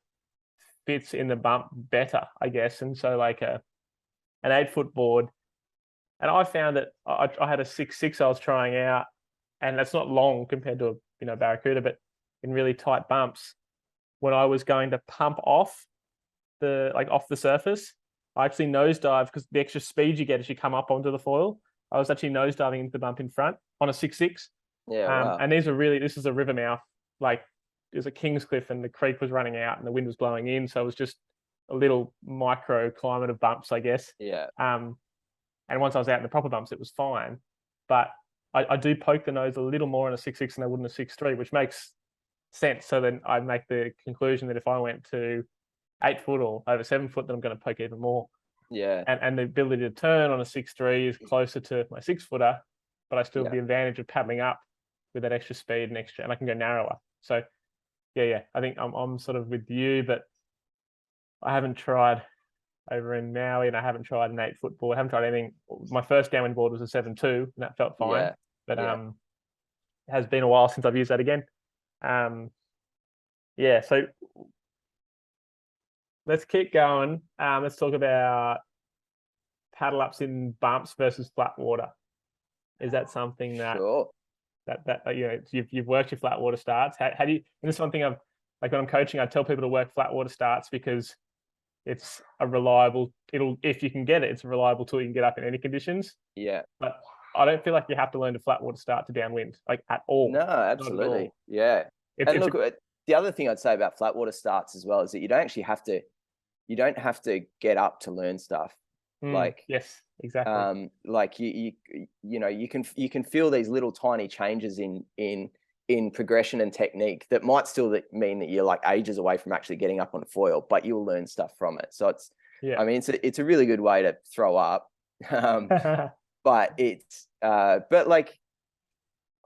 fits in the bump better, I guess. And so like an 8 foot board, and I found that I had a 6'6" I was trying out, and that's not long compared to a barracuda, but in really tight bumps, when I was going to pump off the surface, I actually nosedive, because the extra speed you get as you come up onto the foil. I was actually nosediving into the bump in front on a 6'6". Wow. And this is a river mouth, like there's a Kingscliff, and the creek was running out and the wind was blowing in, so it was just a little micro climate of bumps, I guess. And once I was out in the proper bumps, it was fine. But I do poke the nose a little more on a 6'6" than I would in a 6'3", which makes sense. So then I make the conclusion that if I went to 8 foot or over 7 foot, then I'm going to poke even more. And the ability to turn on a 6'3" is closer to my 6 footer, but I still have the advantage of paddling up with that extra speed and I can go narrower. So I think I'm sort of with you, but I haven't tried over in Maui, and I haven't tried an 8 foot board. I haven't tried anything. My first downwind board was a 7'2", and that felt fine. But it has been a while since I've used that again. So let's keep going. Let's talk about paddle ups in bumps versus flat water. Is that something that you've worked your flat water starts? How do you? And this is one thing when I'm coaching, I tell people to work flat water starts, because it's a reliable. If you can get it, it's a reliable tool. You can get up in any conditions. But I don't feel like you have to learn to flat water start to downwind, like, at all. No, absolutely. The other thing I'd say about flat water starts as well is that you don't actually have to you don't have to get up to learn stuff. Like, yes, exactly. like you know, you can feel these little tiny changes in progression and technique that might still mean that you're like ages away from actually getting up on foil, but you'll learn stuff from it. So I mean, it's a really good way to throw up. But but like,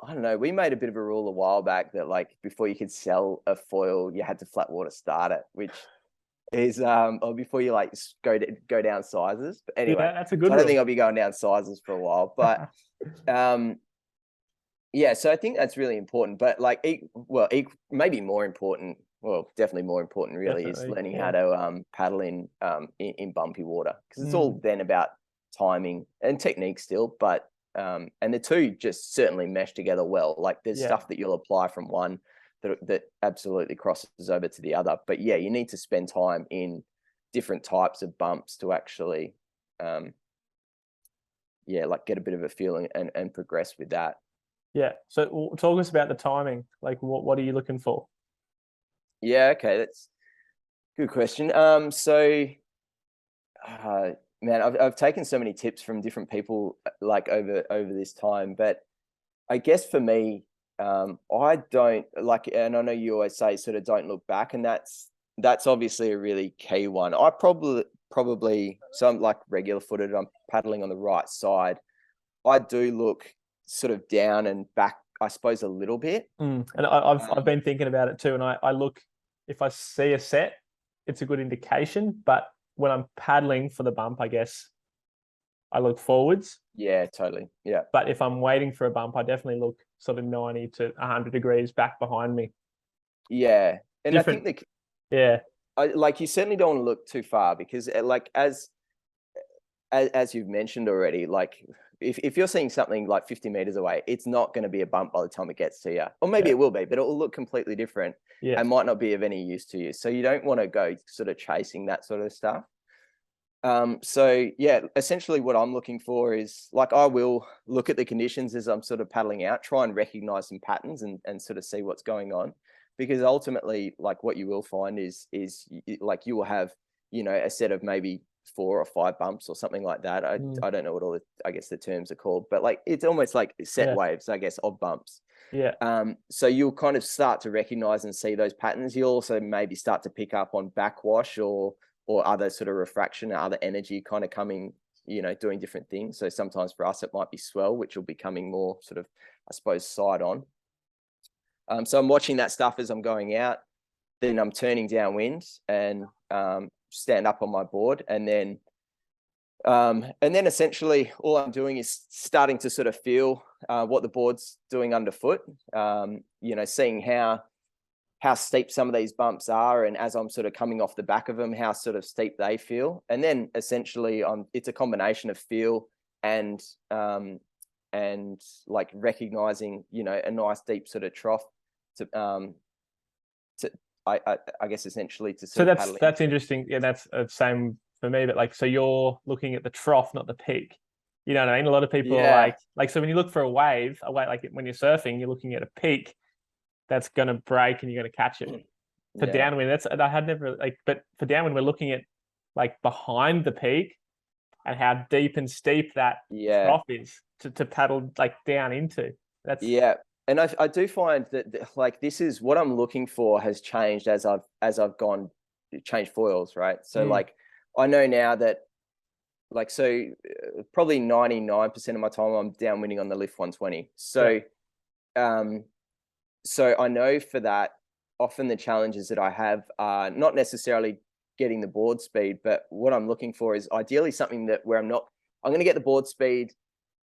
I don't know, we made a bit of a rule a while back that like before you could sell a foil, you had to flat water start it, which is or before you like go down sizes. But anyway, Yeah, that's a good so I don't rule. think I'll be going down sizes for a while. But yeah, so I think that's really important. But like, maybe more important. Well, definitely more important, really, is learning how to paddle in bumpy water, because it's all then about timing and technique still. But and the two just certainly mesh together well. Like, there's stuff that you'll apply from one that absolutely crosses over to the other. But yeah, you need to spend time in different types of bumps to actually, like get a bit of a feeling and progress with that. Yeah. So talk us about the timing. Like, what are you looking for? Yeah. Okay. That's a good question. Man, I've taken so many tips from different people like over this time, but I guess for me, I don't like, and I know you always say sort of don't look back, and that's obviously a really key one. I probably, so I'm like regular footed, I'm paddling on the right side. I do look sort of down and back, I suppose, a little bit. And I've been thinking about it too. And I look, if I see a set, it's a good indication. But when I'm paddling for the bump, I guess I look forwards. Yeah, totally. Yeah. But if I'm waiting for a bump, I definitely look sort of 90 to 100 degrees back behind me. Yeah. And Different. I think like you certainly don't want to look too far, because like, as you've mentioned already, like if you're seeing something like 50 meters away, it's not going to be a bump by the time it gets to you, or maybe it will be, but it will look completely different and might not be of any use to you. So you don't want to go sort of chasing that sort of stuff. So yeah, essentially what I'm looking for is, like, I will look at the conditions as I'm sort of paddling out, try and recognize some patterns and sort of see what's going on, because ultimately, like, what you will find is like, you will have, you know, a set of maybe 4 or 5 bumps or something like that. I don't know what all the, I guess, the terms are called, but like, it's almost like set waves, I guess, of bumps. So you'll kind of start to recognize and see those patterns. You'll also maybe start to pick up on backwash or other sort of refraction or other energy kind of coming, you know, doing different things. So sometimes for us, it might be swell, which will be coming more sort of, I suppose, side on. So I'm watching that stuff as I'm going out. Then I'm turning downwind and stand up on my board, and then essentially all I'm doing is starting to sort of feel what the board's doing underfoot. You know, seeing how steep some of these bumps are, and as I'm sort of coming off the back of them, how sort of steep they feel. And then essentially it's a combination of feel and like recognizing, you know, a nice deep sort of trough to I guess essentially to sort of that's interesting. Yeah, that's the same for me. But like, so you're looking at the trough, not the peak. You know what I mean? A lot of people are like, so when you look for a wave, like when you're surfing, you're looking at a peak that's going to break and you're going to catch it. For downwind, I had never like, but for downwind, we're looking at like behind the peak and how deep and steep that trough is to paddle like down into. That's and I do find that like, this is what I'm looking for has changed as I've changed foils, right? So like, I know now that, like, so probably 99% of my time I'm downwinding on the lift 120. So so I know for that, often the challenges that I have are not necessarily getting the board speed, but what I'm looking for is ideally something where I'm going to get the board speed,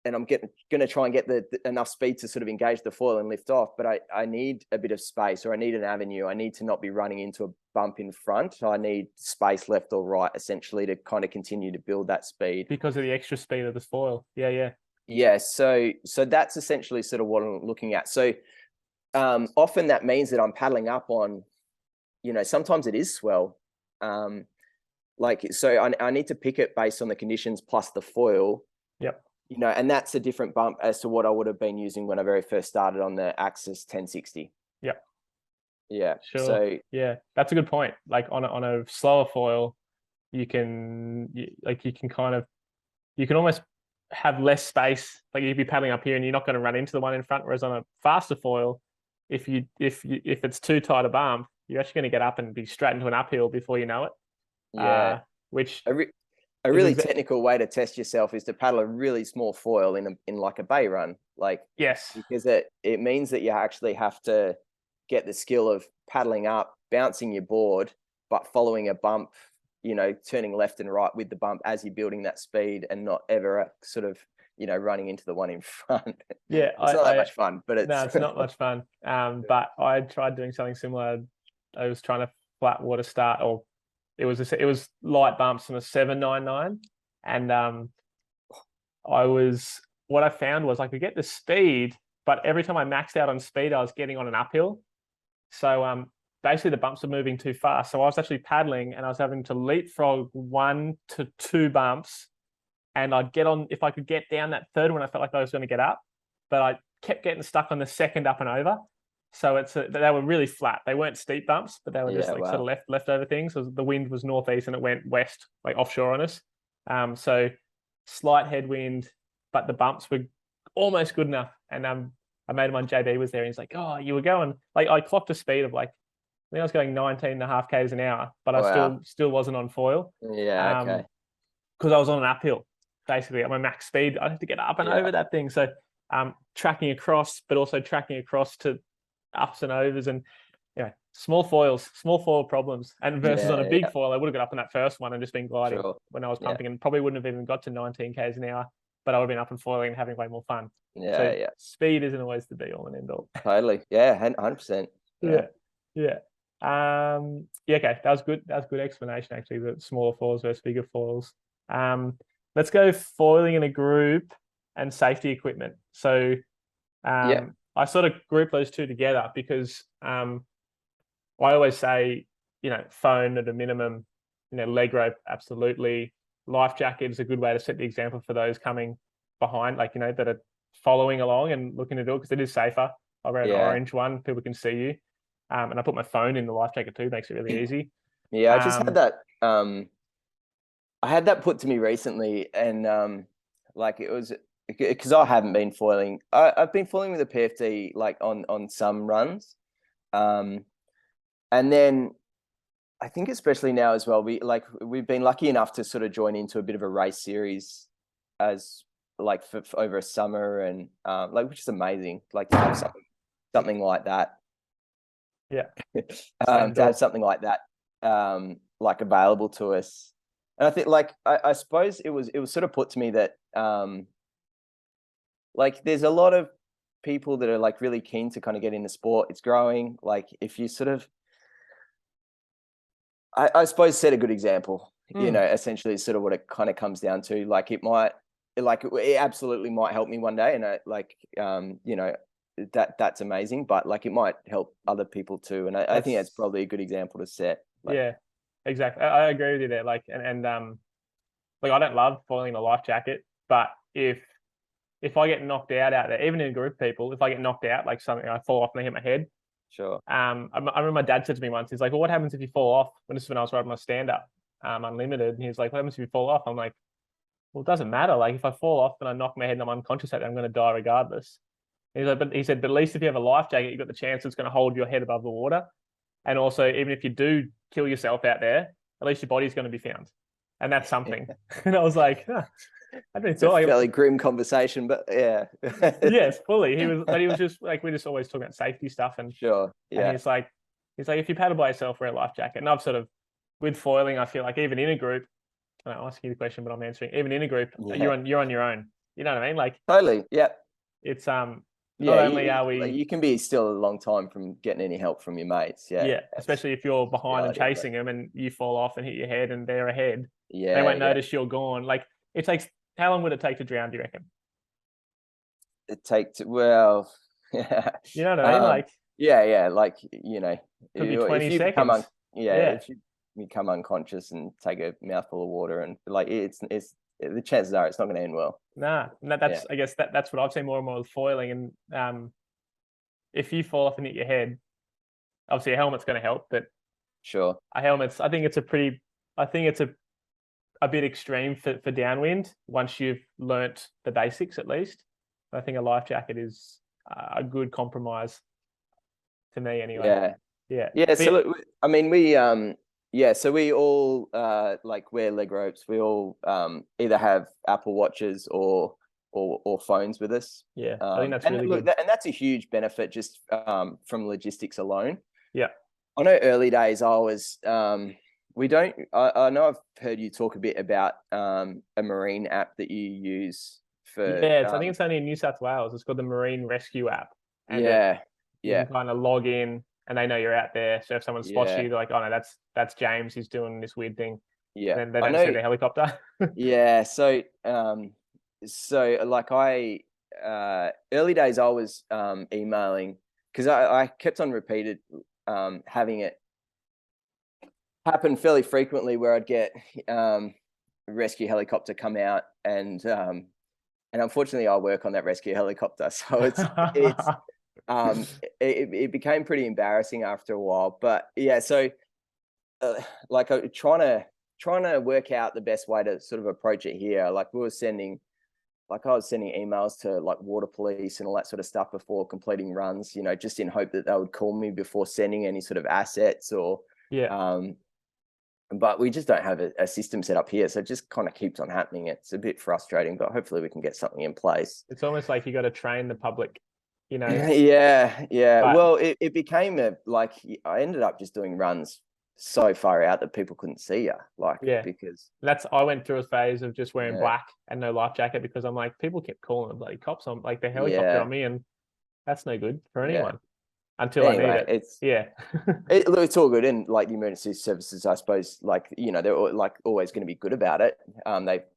and I'm going to try and get enough speed to sort of engage the foil and lift off. But I need a bit of space, or I need an avenue. I need to not be running into a bump in front. So I need space left or right, essentially, to kind of continue to build that speed. Because of the extra speed of the foil. Yeah. So that's essentially sort of what I'm looking at. So often that means that I'm paddling up on, you know, sometimes it is swell. Like, so I need to pick it based on the conditions plus the foil. You know, and that's a different bump as to what I would have been using when I very first started on the Axis 1060. Sure. So that's a good point. Like on a slower foil, you can almost have less space. Like you'd be paddling up here and you're not going to run into the one in front. Whereas on a faster foil, if it's too tight a bump, you're actually going to get up and be straight into an uphill before you know it. Yeah. Which a really technical way to test yourself is to paddle a really small foil in like a bay run. Like, yes, because it means that you actually have to get the skill of paddling up, bouncing your board, but following a bump, turning left and right with the bump as you're building that speed, and not ever sort of, running into the one in front. Yeah, it's not that much fun, but it's not much fun. But I tried doing something similar. I was trying to flat water start, or it was light bumps on a 799, and what I found was I could get the speed, but every time I maxed out on speed, I was getting on an uphill. So basically the bumps were moving too fast. So I was actually paddling and I was having to leapfrog 1 to 2 bumps. And I'd get on, if I could get down that third one, I felt like I was going to get up, but I kept getting stuck on the second up and over. So they were really flat. They weren't steep bumps, but they were just sort of leftover things. So the wind was northeast and it went west, like offshore on us. So slight headwind, but the bumps were almost good enough. And I made him on JB was there. And he's like, oh, you were going, like I clocked a speed of like, I think I was going 19.5 k's an hour, but I still wasn't on foil. Yeah, okay. Because I was on an uphill, basically at my max speed. I had to get up and over that thing. So tracking across, but also tracking across to ups and overs, and small foil problems. And versus on a big foil, I would have got up on that first one and just been gliding when I was pumping, and probably wouldn't have even got to 19 k's an hour, but I would have been up and foiling and having way more fun. Speed isn't always the be all and end all. Totally. Yeah, 100%. Yeah. Okay, that was good. That was good explanation, actually, the smaller foils versus bigger foils. Let's go foiling in a group and safety equipment. So I sort of group those two together because I always say, phone at a minimum, leg rope, absolutely. Life jacket is a good way to set the example for those coming behind, like, that are following along and looking to do it, because it is safer. I wear an orange one, people can see you. And I put my phone in the life jacket too, makes it really easy. Yeah, I just had that. I had that put to me recently, and like it was because I haven't been foiling. I've been foiling with a PFD like on some runs, and then I think especially now as well, we've been lucky enough to sort of join into a bit of a race series as like for over a summer, and which is amazing. Like to have something like that. Yeah. To have something like that like available to us. And I think I suppose it was sort of put to me that like there's a lot of people that are like really keen to kind of get into sport. It's growing. Like if you sort of I suppose set a good example, essentially is sort of what it kind of comes down to. Like it absolutely might help me one day, and that's amazing, but like it might help other people too, and I think that's probably a good example to set. Exactly. I agree with you there. Like and like I don't love foiling a life jacket, but if I get knocked out there, even in a group of people, if I get knocked out, like something, I fall off and I hit my head. Sure. I remember my dad said to me once, he's like, well, what happens if you fall off? When I was riding my stand up unlimited, and he's like, what happens if you fall off? I'm like, well, it doesn't matter. Like if I fall off and I knock my head and I'm unconscious I'm going to die regardless. He's like, but at least if you have a life jacket, you've got the chance it's going to hold your head above the water. And also, even if you do kill yourself out there, at least your body's going to be found. And that's something. And I was like, I didn't thought a fairly grim conversation, but yeah. Yes, fully. He was just like, we just always talking about safety stuff. And sure. Yeah. And he's like, if you paddle by yourself, wear a life jacket. And I've sort of, with foiling, I feel like even in a group, I'm asking you the question, but I'm answering, even in a group, you're on your own. You know what I mean? Like totally. Yeah. It's not only are we, you can be still a long time from getting any help from your mates. Yeah, especially if you're behind and chasing them and you fall off and hit your head and they're ahead. Yeah, they won't notice you're gone. Like it takes, how long would it take to drown, do you reckon? You know what I mean? Like like could be 20 seconds. If you become unconscious and take a mouthful of water, and like it's the chances are it's not going to end well. That's I guess that's what I've seen more and more with foiling. And if you fall off and hit your head, obviously a helmet's going to help, but sure, a helmet's, I think it's a a bit extreme for downwind once you've learnt the basics at least. I think a life jacket is a good compromise to me anyway. Yeah. So look, I mean, so we all like wear leg ropes. We all either have Apple Watches or phones with us. Yeah, I think that's really good. And that's a huge benefit just from logistics alone. Yeah. I know early days I was I know I've heard you talk a bit about a marine app that you use for. Yeah, I think it's only in New South Wales. It's called the Marine Rescue app. And you can kind of log in and they know you're out there. So if someone spots you, they're like, oh no, that's James. He's doing this weird thing. Yeah. And then they don't see the helicopter. Yeah. So like early days I was emailing because I kept on repeated having it happen fairly frequently where I'd get a rescue helicopter come out and unfortunately I work on that rescue helicopter, so it became pretty embarrassing after a while. But yeah, so like trying to work out the best way to sort of approach it here. Like I was sending emails to like water police and all that sort of stuff before completing runs, just in hope that they would call me before sending any sort of assets or but we just don't have a system set up here, so it just kind of keeps on happening. It's a bit frustrating, but hopefully we can get something in place. It's almost like you got to train the public, Yeah. But well, it became I ended up just doing runs so far out that people couldn't see you, because I went through a phase of just wearing black and no life jacket because I'm like, people kept calling the bloody cops on, like the helicopter on me, and that's no good for anyone. Until I need it. It's all good, and like the emergency services, I suppose, they're like always going to be good about it.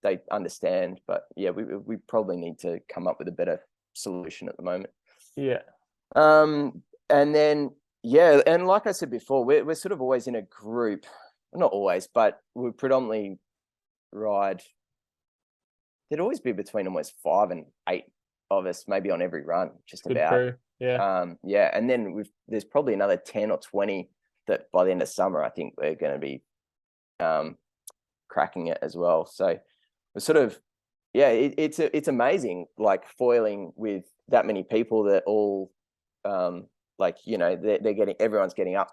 They understand, but we probably need to come up with a better solution at the moment. And then and like I said before, we're sort of always in a group, not always, but we predominantly ride. There'd always be between almost 5 and 8 of us, maybe on every run, just good about. Crew. And then there's probably another 10 or 20 that by the end of summer I think we're going to be cracking it as well. So we're sort of it's amazing, like foiling with that many people that all everyone's getting up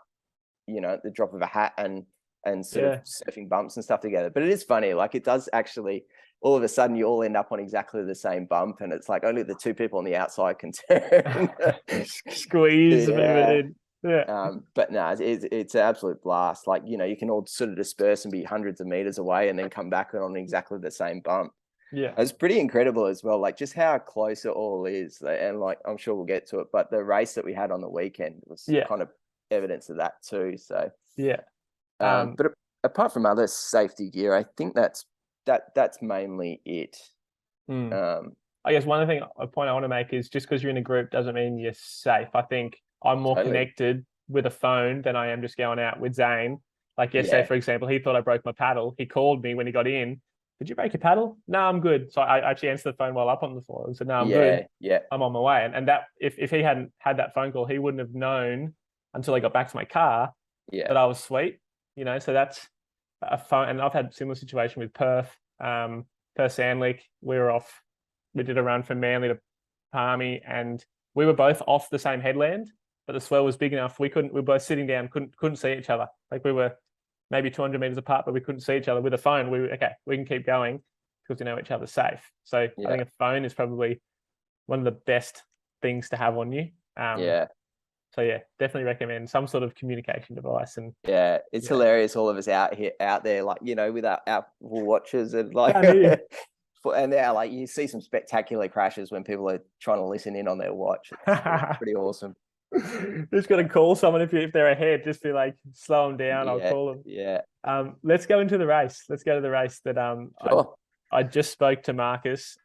at the drop of a hat and sort of surfing bumps and stuff together. But it is funny, like it does actually, all of a sudden you all end up on exactly the same bump, and it's like only the 2 people on the outside can turn. Squeeze a bit. But no, it's an absolute blast. Like, you can all sort of disperse and be hundreds of meters away and then come back on exactly the same bump. It's pretty incredible as well, like just how close it all is. And like, I'm sure we'll get to it, but the race that we had on the weekend was kind of evidence of that too. So but apart from other safety gear, I think that's mainly it. I guess one point I want to make is just because you're in a group doesn't mean you're safe. I think I'm more connected with a phone than I am just going out with Zane. Like yesterday, for example, he thought I broke my paddle. He called me when he got in. Did you break your paddle? No, I'm good. So I actually answered the phone while up on the floor and said, no, I'm good. I'm on my way. And that if he hadn't had that phone call, he wouldn't have known until I got back to my car that I was sweet. So that's a phone. And I've had a similar situation with Perth Sandlick. We did a run from Manly to Palmy, and we were both off the same headland, but the swell was big enough. We were both sitting down, couldn't see each other. Like we were maybe 200 meters apart, but we couldn't see each other. With a phone, we can keep going because we know each other's safe. So I think a phone is probably one of the best things to have on you. So definitely recommend some sort of communication device. And it's hilarious. All of us out there, like, with our Apple Watches and like, and now like you see some spectacular crashes when people are trying to listen in on their watch. It's pretty awesome. Just got to call someone if they're ahead. Just be like, slow them down. I'll call them. Let's go into the race. Let's go to the race that I just spoke to Marcus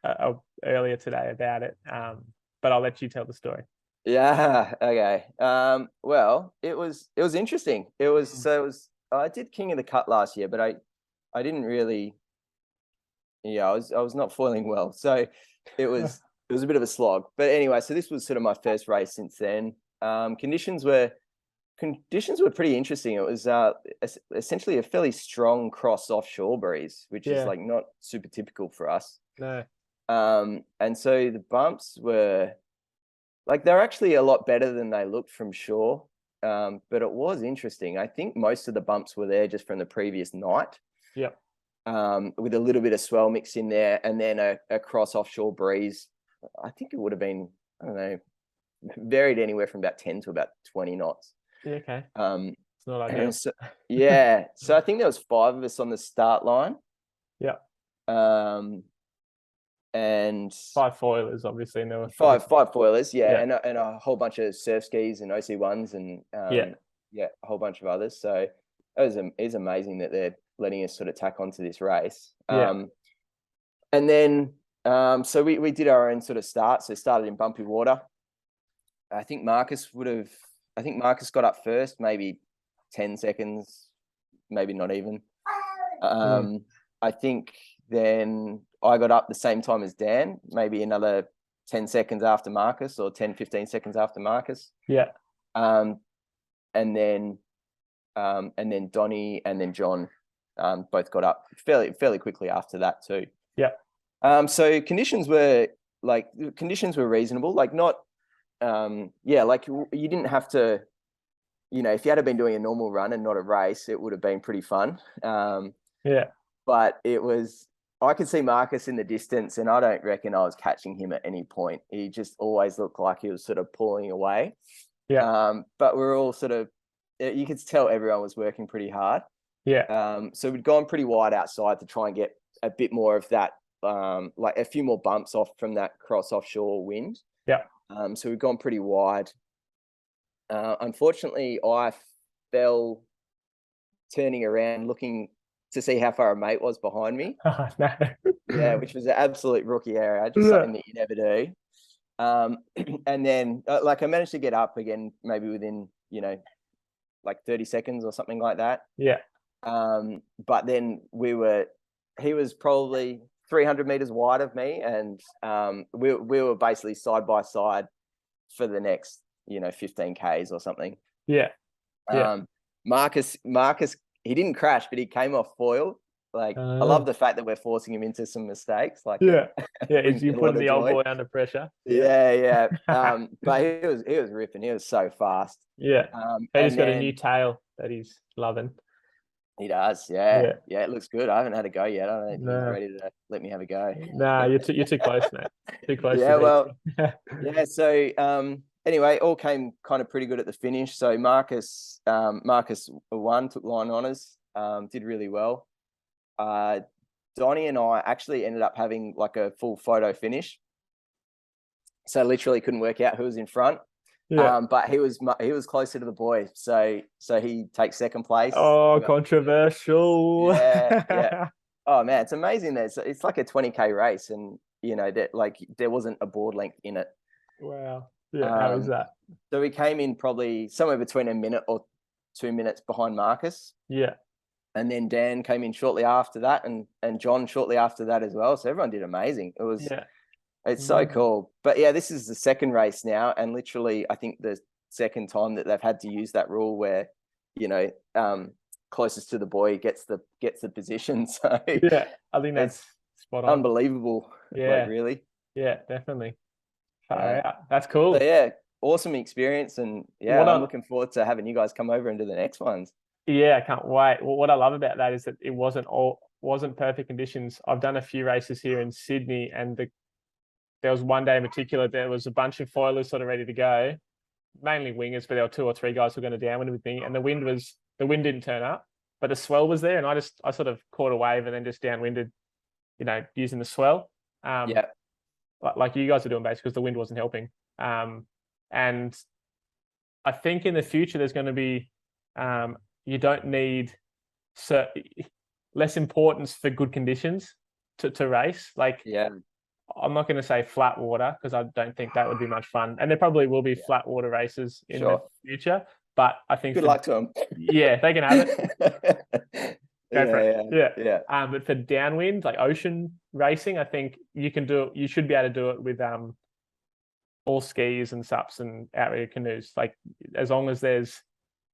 earlier today about it. But I'll let you tell the story. Okay. Well, it was interesting. I did King of the Cut last year, but I didn't really. I was not foiling well, so it was a bit of a slog. But anyway, so this was sort of my first race since then. Conditions were conditions were pretty interesting. It was essentially a fairly strong cross offshore breeze, which is like not super typical for us. No. And so the bumps were like, they're actually a lot better than they looked from shore. But it was interesting. I think most of the bumps were there just from the previous night. Yep. With a little bit of swell mixed in there, and then a cross offshore breeze. I think it would have been, I don't know, varied anywhere from about 10 to about 20 knots. Yeah, okay. It's not ideal. So, yeah. So I think there was 5 of us on the start line. Yeah. And 5 foilers, obviously. And there were five foilers, and a whole bunch of surf skis and OC1s and a whole bunch of others. So it's amazing that they're letting us sort of tack onto this race. And then so we did our own sort of start. So started in bumpy water. I think Marcus got up first, maybe 10 seconds, maybe not even. I think then I got up the same time as Dan, maybe another 10 seconds after Marcus, or 10, 15 seconds after Marcus. Yeah. And then Donnie and then John both got up fairly quickly after that too. Yeah. So conditions were reasonable, like not like you didn't have to, if you had been doing a normal run and not a race, it would have been pretty fun. But I could see Marcus in the distance, and I don't reckon I was catching him at any point. He just always looked like he was sort of pulling away. Yeah. But we're all sort of, you could tell everyone was working pretty hard. Yeah. So we'd gone pretty wide outside to try and get a bit more of that, like a few more bumps off from that cross offshore wind. Yeah. So we've gone pretty wide. Unfortunately, I fell turning around looking to see how far a mate was behind me. Oh, no. Yeah, which was an absolute rookie error, just something that you never do. And then like I managed to get up again, maybe within, like 30 seconds or something like that. Yeah. But then he was probably 300 meters wide of me, and we were basically side by side for the next 15 Ks or something. Yeah. Marcus, he didn't crash, but he came off foil. Like I love the fact that we're forcing him into some mistakes. Like you're putting the old boy under pressure. Yeah. But he was ripping. He was so fast. Yeah. He's got a new tail that he's loving. He does. Yeah. It looks good. I haven't had a go yet. I don't know if he's ready to let me have a go. Nah, you're too close, mate. Too close. Yeah. Well. Yeah. So anyway, all came kind of pretty good at the finish. So Marcus won, took line honours, did really well. Donnie and I actually ended up having like a full photo finish. So literally couldn't work out who was in front. Yeah. But he was closer to the boy, so he takes second place. Oh, controversial. Yeah. Oh man, it's amazing that it's like a 20K race, and that like there wasn't a board length in it. Wow. Yeah. How is that? So we came in probably somewhere between a minute or 2 minutes behind Marcus. Yeah. And then Dan came in shortly after that, and John shortly after that as well. So everyone did amazing. It was. Yeah. It's so cool. But yeah, this is the second race now, and literally I think the second time that they've had to use that rule where, closest to the boy gets the position. So yeah, I think that's spot on. Unbelievable. Yeah. Like, really. Yeah, definitely. That's cool. So yeah, awesome experience, and I'm looking forward to having you guys come over and do the next ones. Yeah, I can't wait. Well, what I love about that is that it wasn't perfect conditions. I've done a few races here in Sydney, and there was one day in particular, there was a bunch of foilers sort of ready to go, mainly wingers, but there were 2 or 3 guys who were going to downwind with me, and the wind didn't turn up, but the swell was there, and I sort of caught a wave and then just downwinded, using the swell. Like you guys are doing basically, because the wind wasn't helping. And I think in the future there's going to be, you don't need less importance for good conditions to race. Like, I'm not going to say flat water, because I don't think that would be much fun. And there probably will be flat water races in the future. But I think good luck to them. Yeah, they can have it. Go for it. Yeah. But for downwind, like ocean racing, I think you should be able to do it with all skis and sups and outrigger canoes. Like, as long as there's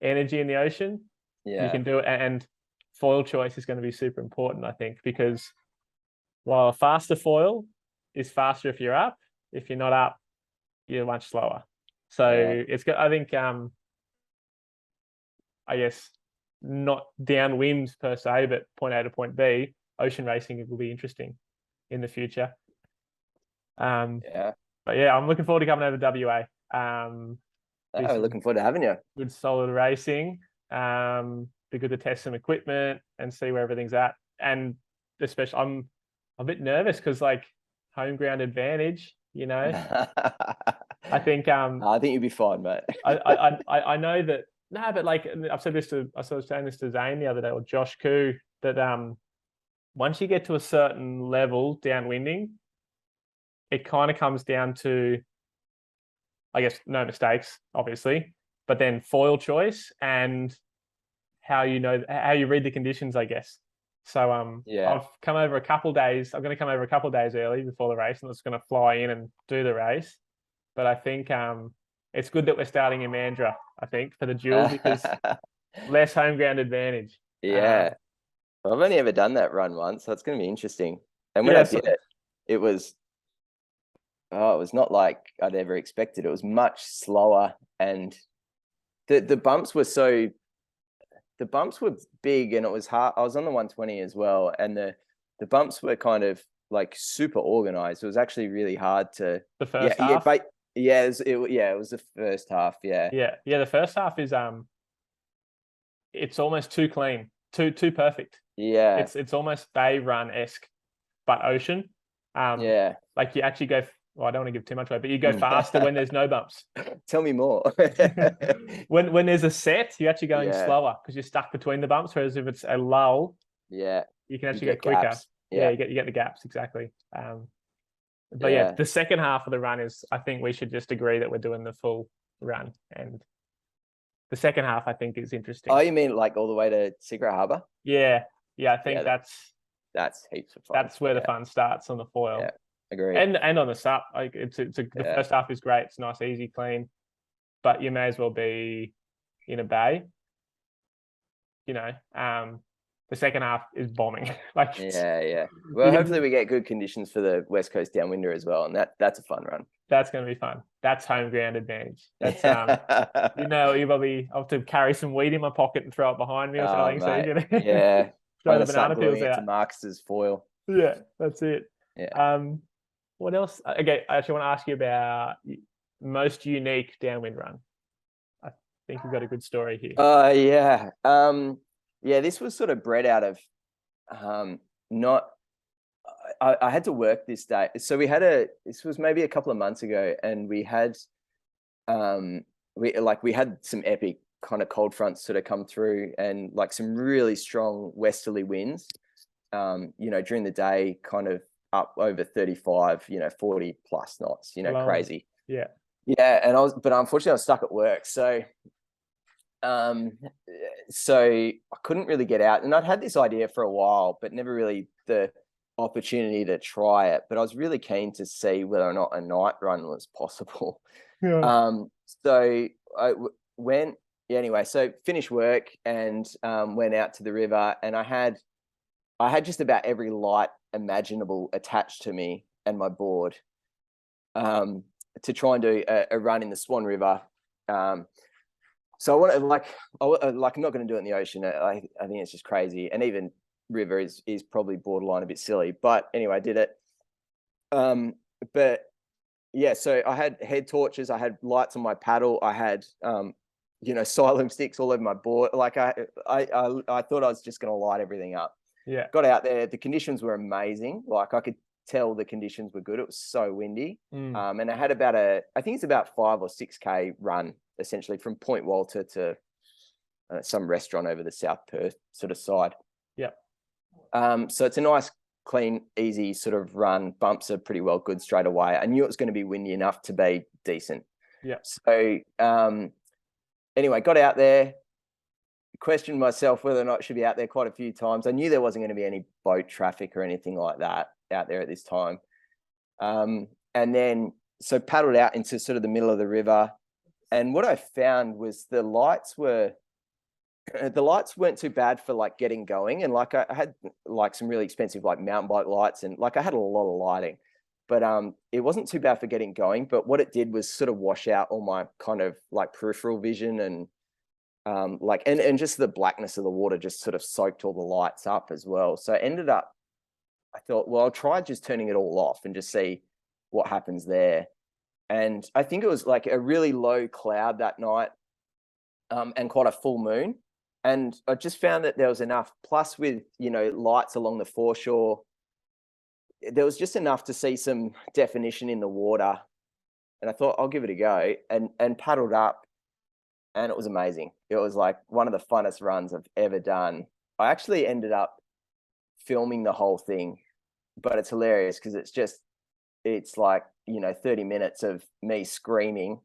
energy in the ocean, you can do it. And foil choice is going to be super important, I think, because while a faster foil is faster if you're up, if you're not up, you're much slower. So it's good. I think, I guess not downwind per se, but point A to point B, ocean racing will be interesting in the future. But yeah, I'm looking forward to coming over to WA. Looking forward to having you. Good solid racing. Be good to test some equipment and see where everything's at. And especially, I'm a bit nervous because like home ground advantage, you know. I think you'll be fine, mate. I know that. No, but like I was saying this to Zane the other day, or Josh Koo, that once you get to a certain level downwinding, it kind of comes down to, I guess, no mistakes, obviously, but then foil choice and how you read the conditions, I guess. So I've come over a couple days. I'm going to come over a couple days early before the race, and I'm just going to fly in and do the race. But I think it's good that we're starting in Mandurah, I think, for the duel, because less home ground advantage. I've only ever done that run once, so it's going to be interesting. And when I did it, it was not like I'd ever expected. It was much slower, and the bumps were big, and it was hard. I was on the 120 as well, and the bumps were kind of like super organized. It was actually really hard to the first half. It was the first half. The first half is it's almost too clean, too perfect. It's almost bay run-esque, but ocean. Like you actually go. Well, I don't want to give too much away, but you go faster when there's no bumps. Tell me more. when there's a set, you're actually going slower because you're stuck between the bumps. Whereas if it's a lull, you can actually get quicker. Gaps. You get the gaps, exactly. But the second half of the run is, I think we should just agree that we're doing the full run, and the second half I think is interesting. Oh, you mean like all the way to Secret Harbour? Yeah. I think that's heaps of fun. That's where the fun starts on the foil. Yeah, agree. And on the SUP, like the first half is great. It's nice, easy, clean, but you may as well be in a bay. You know, the second half is bombing. Well, hopefully we get good conditions for the West Coast downwinder as well, and that's a fun run. That's going to be fun. That's home ground advantage. That's you probably have to carry some weed in my pocket and throw it behind me or something. Mate. So throw the banana peels out. To Marcus's foil. Yeah, that's it. Yeah. What else? Okay, I actually want to ask you about most unique downwind run. I think you've got a good story here. This was sort of bred out of I had to work this day. So this was maybe a couple of months ago, and we had we had some epic kind of cold fronts sort of come through, and like some really strong westerly winds, during the day, kind of up over 35, 40 plus knots, crazy. Yeah. And but unfortunately I was stuck at work. So I couldn't really get out, and I'd had this idea for a while, but never really the opportunity to try it. But I was really keen to see whether or not a night run was possible. So I went anyway. So finished work and went out to the river, and I had just about every light imaginable attached to me and my board to try and do a run in the Swan River. So I want to I'm not going to do it in the ocean. I think it's just crazy, and even river is probably borderline a bit silly. But anyway, I did it. So I had head torches, I had lights on my paddle, I had Xylem sticks all over my board. Like I thought I was just going to light everything up. Yeah. Got out there. The conditions were amazing. Like I could tell the conditions were good. It was so windy. And I had I think it's about 5 or 6K run, essentially from Point Walter to some restaurant over the South Perth sort of side. Yeah. So it's a nice, clean, easy sort of run. Bumps are pretty well good straight away. I knew it was going to be windy enough to be decent. Yeah. So anyway, got out there, questioned myself whether or not I should be out there quite a few times. I knew there wasn't going to be any boat traffic or anything like that out there at this time. And then so paddled out into sort of the middle of the river. And what I found was the lights were the lights weren't too bad for like getting going, and like I had like some really expensive like mountain bike lights, and like I had a lot of lighting, but it wasn't too bad for getting going. But what it did was sort of wash out all my kind of like peripheral vision, and like and just the blackness of the water just sort of soaked all the lights up as well. So I ended up, I thought, well, I'll try just turning it all off and just see what happens there. And I think it was like a really low cloud that night, and quite a full moon. And I just found that there was enough, plus with, lights along the foreshore, there was just enough to see some definition in the water. And I thought, I'll give it a go, and paddled up, and it was amazing. It was like one of the funnest runs I've ever done. I actually ended up filming the whole thing, but it's hilarious because it's like, 30 minutes of me screaming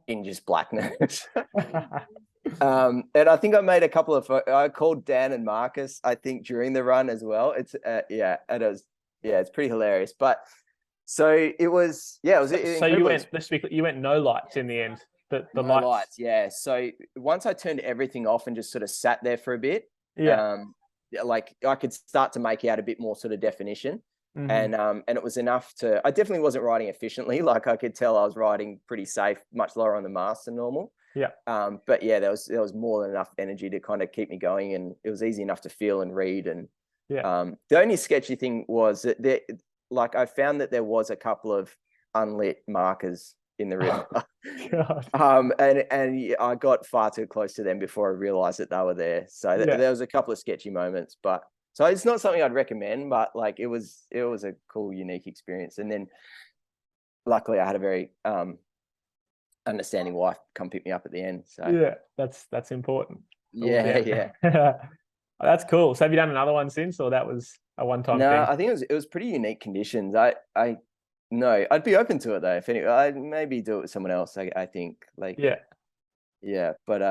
in just blackness. And I think I made a couple of, I called Dan and Marcus, I think, during the run as well. It's and it was, it's pretty hilarious. But so it was, it was. So you went no lights in the end. The no lights, yeah. So once I turned everything off and just sort of sat there for a bit, like I could start to make out a bit more sort of definition. And it was enough to, I definitely wasn't riding efficiently. Like I could tell I was riding pretty safe, much lower on the mast than normal. Yeah. But yeah, there was more than enough energy to kind of keep me going, and it was easy enough to feel and read. And the only sketchy thing was that like I found that there was a couple of unlit markers in the river. And I got far too close to them before I realized that they were there. So there was a couple of sketchy moments, but so it's not something I'd recommend, but like it was a cool, unique experience. And then luckily I had a very understanding wife come pick me up at the end. So yeah, that's important. Yeah. That's cool. So have you done another one since, or that was a one-time thing? No, I think it was pretty unique conditions. I'd be open to it though. If any, I'd maybe do it with someone else. I think like but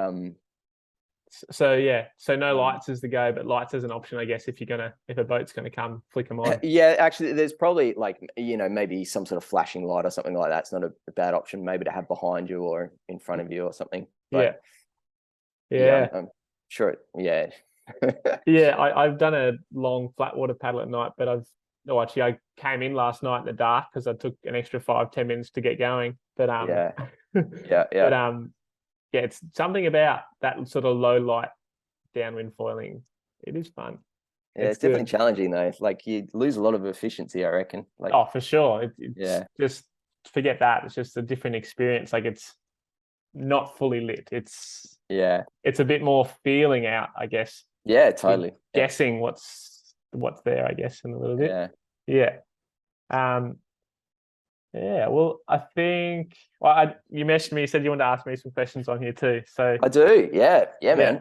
so no lights is the go, but lights as an option, I guess, if a boat's gonna come, flick them on. Yeah, actually, there's probably like maybe some sort of flashing light or something like that. It's not a bad option, maybe to have behind you or in front of you or something. But, I'm sure. I've done a long flat water paddle at night, but I came in last night in the dark because I took an extra 5-10 minutes to get going. But But it's something about that sort of low light downwind foiling. It is fun. Yeah, it's definitely challenging though. Like you lose a lot of efficiency, I reckon. Like, for sure. It's just forget that. It's just a different experience. Like it's not fully lit. It's a bit more feeling out, I guess. Yeah, totally. Guessing what's there, I guess, in a little bit. Well, I think you mentioned me. You said you wanted to ask me some questions on here too. So I do. Yeah, man.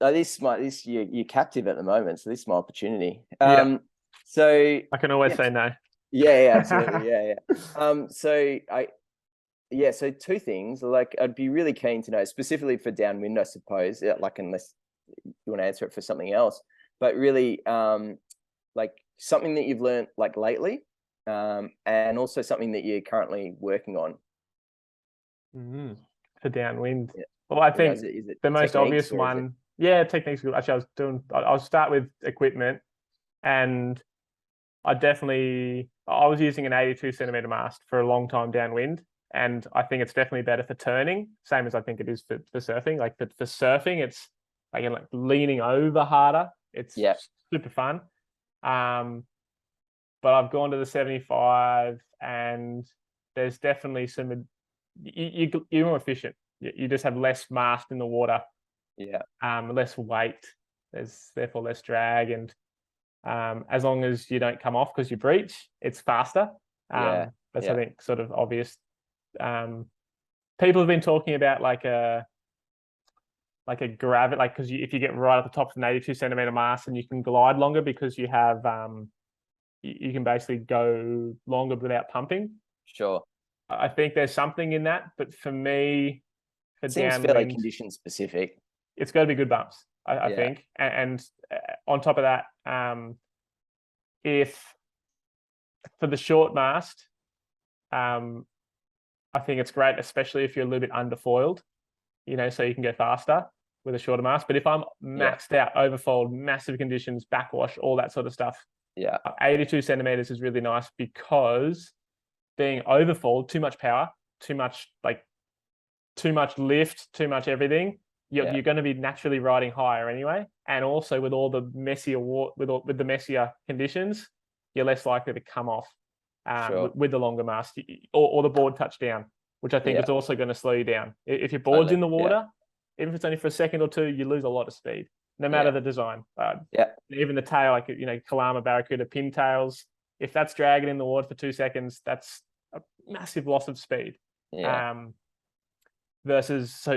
You're captive at the moment, so this is my opportunity. So I can always say no. Yeah, absolutely. So two things. Like I'd be really keen to know, specifically for downwind, I suppose. Like unless you want to answer it for something else, but really, like something that you've learned like lately. And also something that you're currently working on for downwind. Well, I think is it the most obvious one, techniques. Actually, I'll start with equipment, and I was using an 82 centimeter mast for a long time downwind, and I think it's definitely better for turning, same as I think it is for surfing. Like for surfing, it's like leaning over harder. It's super fun. But I've gone to the 75, and there's definitely some. You're more efficient. You just have less mast in the water. Less weight. There's therefore less drag, and as long as you don't come off because you breach, it's faster. That's I think sort of obvious. People have been talking about like a gravity, like because if you get right at the top of an 82 centimeter mast, and you can glide longer because you have you can basically go longer without pumping. Sure. I think there's something in that, but for me, it seems fairly condition specific. It's got to be good bumps, I think. And on top of that, if for the short mast, I think it's great, especially if you're a little bit underfoiled, so you can go faster. with a shorter mast. But if I'm maxed out, overfold, massive conditions, backwash, all that sort of stuff, 82 centimeters is really nice, because being overfold, too much power, too much lift, too much everything, you're going to be naturally riding higher anyway. And also with all the messier with the messier conditions, you're less likely to come off with the longer mast, or the board touch down, which I think is also going to slow you down. If your board's in the water, even if it's only for a second or two, you lose a lot of speed, no matter the design. Even the tail, like, Kalama, barracuda, pintails, if that's dragging in the water for 2 seconds, that's a massive loss of speed. Versus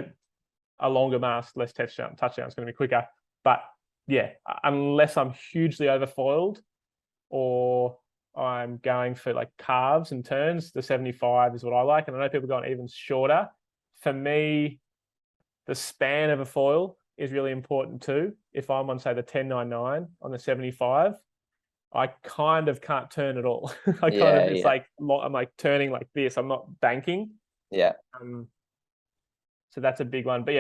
a longer mast, less touchdown is going to be quicker. But unless I'm hugely overfoiled, or I'm going for like carves and turns, the 75 is what I like. And I know people going even shorter. For me, the span of a foil is really important too. If I'm on, say, the 1099 on the 75, I kind of can't turn at all. Like, I'm like turning like this. I'm not banking. So that's a big one. But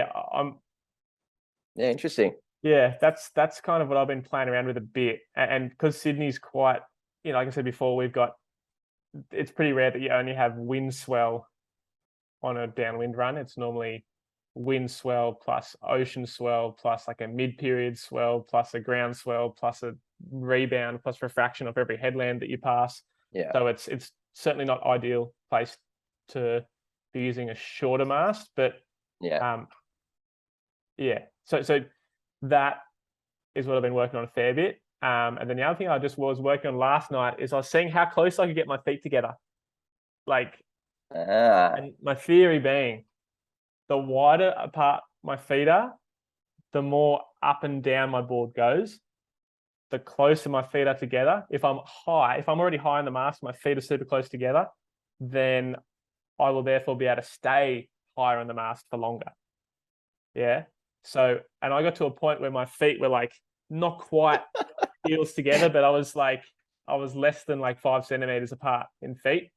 interesting. That's kind of what I've been playing around with a bit. And because Sydney's quite, like I said before, it's pretty rare that you only have wind swell on a downwind run. It's normally wind swell plus ocean swell plus like a mid-period swell plus a ground swell plus a rebound plus refraction of every headland that you pass. So it's certainly not ideal place to be using a shorter mast, but so that is what I've been working on a fair bit. And then the other thing I just was working on last night is I was seeing how close I could get my feet together. And my theory being, the wider apart my feet are, the more up and down my board goes, the closer my feet are together. If I'm already high in the mast, my feet are super close together, then I will therefore be able to stay higher in the mast for longer. So, and I got to a point where my feet were like not quite heels together, but I was less than like 5 centimeters apart in feet.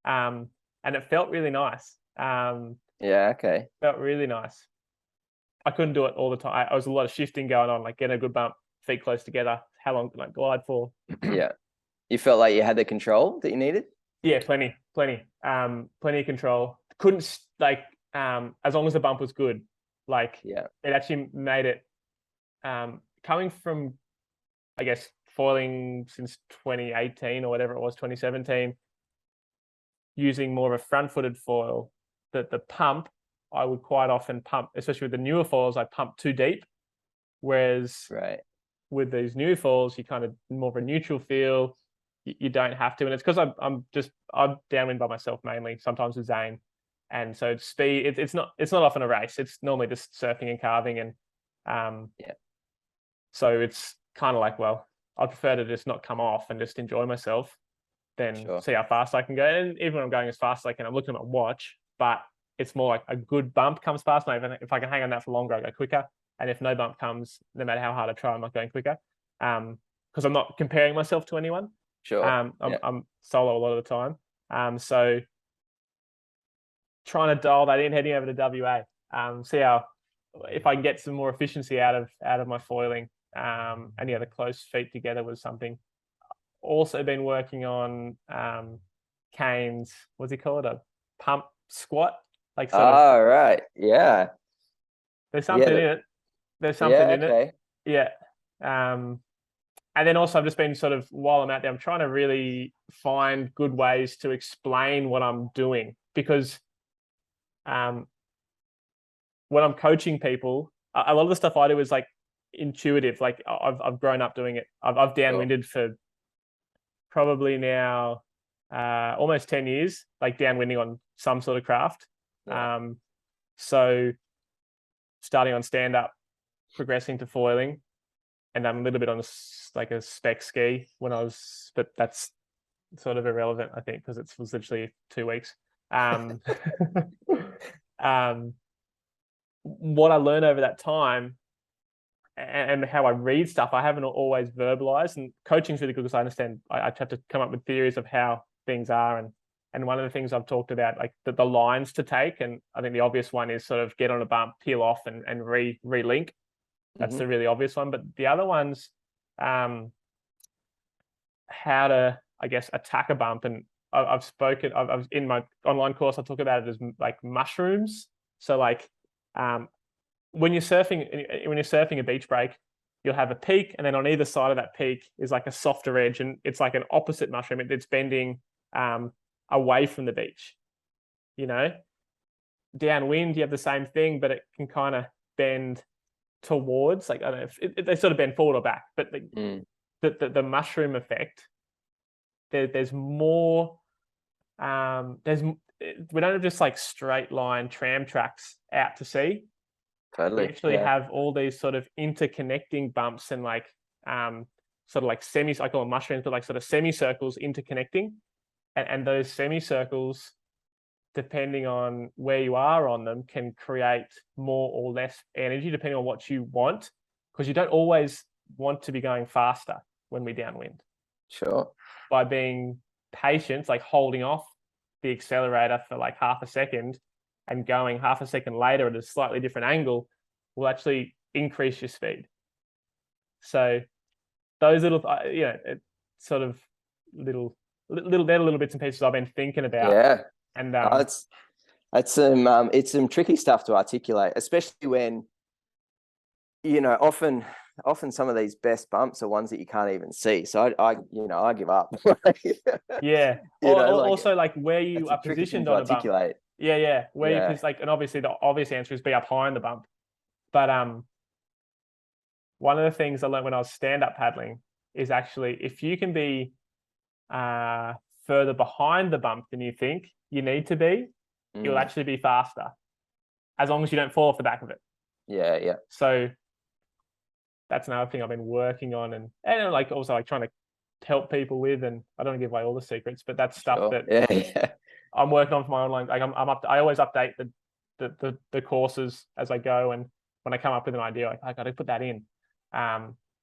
And it felt really nice. Felt really nice. I couldn't do it all the time. I was a lot of shifting going on, like getting a good bump, feet close together. How long can I glide for? You felt like you had the control that you needed? Plenty of control. Couldn't as long as the bump was good. It actually made it, coming from, I guess, foiling since 2018 or whatever it was, 2017, using more of a front-footed foil, that the pump, I would quite often pump, especially with the newer foils, I pump too deep. Whereas with these new foils, you kind of more of a neutral feel. You don't have to, and it's because I'm downwind by myself mainly, sometimes with Zane. And so speed, it's not often a race. It's normally just surfing and carving, and so it's kind of like, well, I prefer to just not come off and just enjoy myself than see how fast I can go. And even when I'm going as fast as I can, I'm looking at my watch, but it's more like a good bump comes past me. If I can hang on that for longer, I go quicker. And if no bump comes, no matter how hard I try, I'm not going quicker. Because I'm not comparing myself to anyone. I'm solo a lot of the time. So trying to dial that in, heading over to WA, see if I can get some more efficiency out of my foiling. And the close feet together was something. Also been working on Kane's, what's he called, a pump squat, like sort of. Right, yeah. There's something in it. There's something in it. Yeah. And then also I've just been sort of, while I'm out there, I'm trying to really find good ways to explain what I'm doing, because when I'm coaching people, a lot of the stuff I do is like intuitive. Like I've grown up doing it. I've downwinded for probably now almost 10 years, like downwinding on some sort of craft. So starting on stand up, progressing to foiling, and I'm a little bit on a spec ski when I was, but that's sort of irrelevant, I think, because it was literally 2 weeks. What I learned over that time and how I read stuff, I haven't always verbalized, and coaching is really good because I understand. I have to come up with theories of how things are, and And one of the things I've talked about, like the lines to take, and I think the obvious one is sort of get on a bump, peel off, and relink. That's the really obvious one. But the other ones, how to, I guess, attack a bump. And I've in my online course, I talk about it as like mushrooms. So like when you're surfing a beach break, you'll have a peak, and then on either side of that peak is like a softer edge, and it's like an opposite mushroom. It's bending away from the beach. Downwind, you have the same thing, but it can kind of bend towards, like, I don't know if they sort of bend forward or back, but the mushroom effect, there's more. We don't have just like straight line tram tracks out to sea. Totally. We actually have all these sort of interconnecting bumps and like sort of like I call them mushrooms, but like sort of semicircles interconnecting. And those semicircles, depending on where you are on them, can create more or less energy depending on what you want, because you don't always want to be going faster when we downwind. Sure. By being patient, like holding off the accelerator for like half a second and going half a second later at a slightly different angle, will actually increase your speed. So those little, sort of little bits and pieces I've been thinking about. Yeah. And it's some tricky stuff to articulate, especially when, often some of these best bumps are ones that you can't even see. So I give up. Yeah. Also like where you are positioned on a bump. Yeah. Where you, because like, and obviously the obvious answer is be up high on the bump. But one of the things I learned when I was stand-up paddling is actually, if you can be further behind the bump than you think you need to be, you'll actually be faster, as long as you don't fall off the back of it. Yeah. So that's another thing I've been working on, and like also like trying to help people with. And I don't want to give away all the secrets, but that's stuff that I'm working on for my online. Like I always update the courses as I go, and when I come up with an idea, like I got to put that in.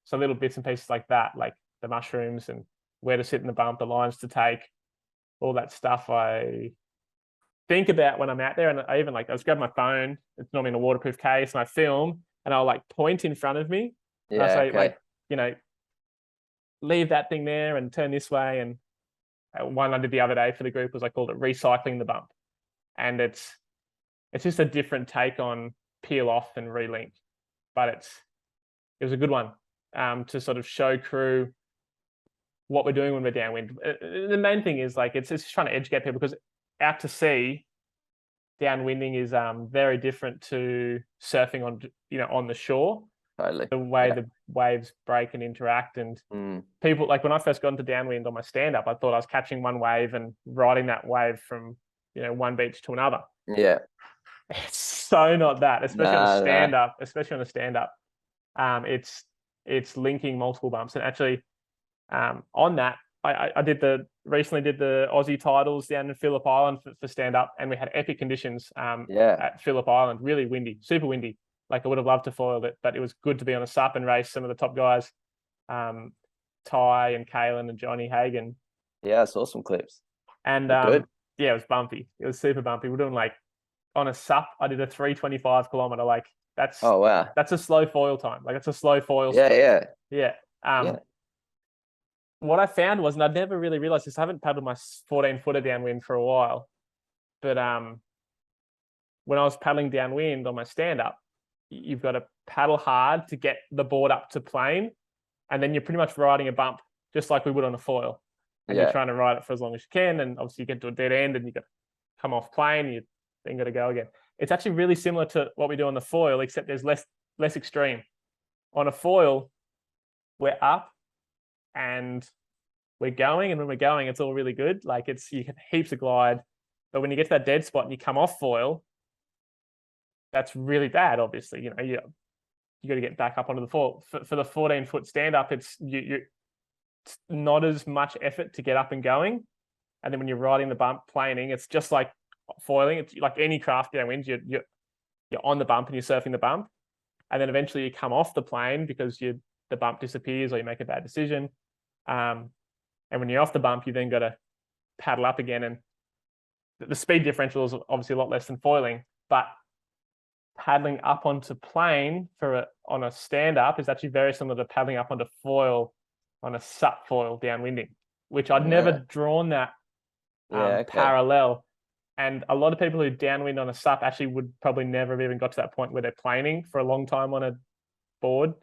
So little bits and pieces like that, like the mushrooms and where to sit in the bump, the lines to take, all that stuff I think about when I'm out there. And I even like, I just grab my phone, it's normally in a waterproof case, and I film, and I'll like point in front of me. And I say, like, leave that thing there and turn this way. And one I did the other day for the group was, I called it recycling the bump. And it's just a different take on peel off and relink, but it was a good one to sort of show crew what we're doing when we're downwind. The main thing is like, it's just trying to educate people, because out to sea, downwinding is very different to surfing on the shore. Totally. The way the waves break and interact, and people, like when I first got into downwind on my stand-up, I thought I was catching one wave and riding that wave from one beach to another. Yeah. It's so not that, especially on a stand-up. It's linking multiple bumps. And actually, on that, I recently did the Aussie titles down in Phillip Island for stand-up, and we had epic conditions at Phillip Island, really windy, super windy. Like I would have loved to foil it, but it was good to be on a sup and race some of the top guys, Ty and Kalen and Johnny Hagan. Yeah, I saw some clips. And it was bumpy. It was super bumpy. We're doing like, on a sup, I did a 325 kilometer. Like that's that's a slow foil time. Like it's a slow foil. Yeah. What I found was, and I'd never really realized this, I haven't paddled my 14-footer downwind for a while, but when I was paddling downwind on my stand-up, you've got to paddle hard to get the board up to plane, and then you're pretty much riding a bump just like we would on a foil, and you're trying to ride it for as long as you can, and obviously you get to a dead end and you got to come off plane, you then got to go again. It's actually really similar to what we do on the foil, except there's less extreme. On a foil, we're up and we're going, and when we're going, it's all really good. Like you have heaps of glide, but when you get to that dead spot and you come off foil, that's really bad. Obviously, you got to get back up onto the foil. For the 14-foot stand-up, it's not as much effort to get up and going, and then when you're riding the bump planing, it's just like foiling. It's like any craft downwind, you're on the bump and you're surfing the bump, and then eventually you come off the plane because the bump disappears or you make a bad decision. And when you're off the bump, you then got to paddle up again. And the speed differential is obviously a lot less than foiling, but paddling up onto plane on a stand up is actually very similar to paddling up onto foil on a sup foil downwinding, which I'd never drawn that parallel. And a lot of people who downwind on a sup actually would probably never have even got to that point where they're planing for a long time on a board.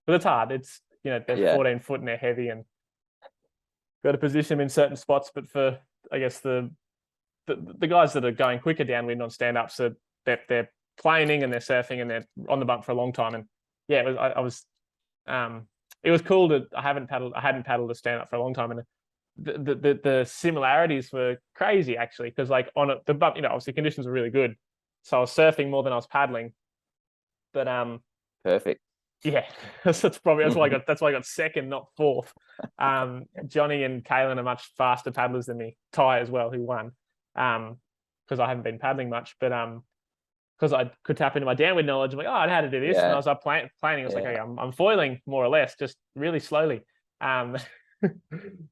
But it's hard. It's, they're 14 foot and they're heavy and got to position them in certain spots. But for, I guess, the guys that are going quicker downwind on stand-ups, so they're planing and they're surfing and they're on the bump for a long time. And yeah, it was cool I hadn't paddled a stand-up for a long time. And the similarities were crazy actually, because like on the bump, obviously conditions were really good, so I was surfing more than I was paddling. But perfect. Yeah, that's why I got second, not fourth. Johnny and Kaylin are much faster paddlers than me. Ty as well, who won, because I haven't been paddling much, but because I could tap into my downwind knowledge. I'm like, I know how to do this, and I was like planning. I was like, okay, I'm foiling more or less, just really slowly.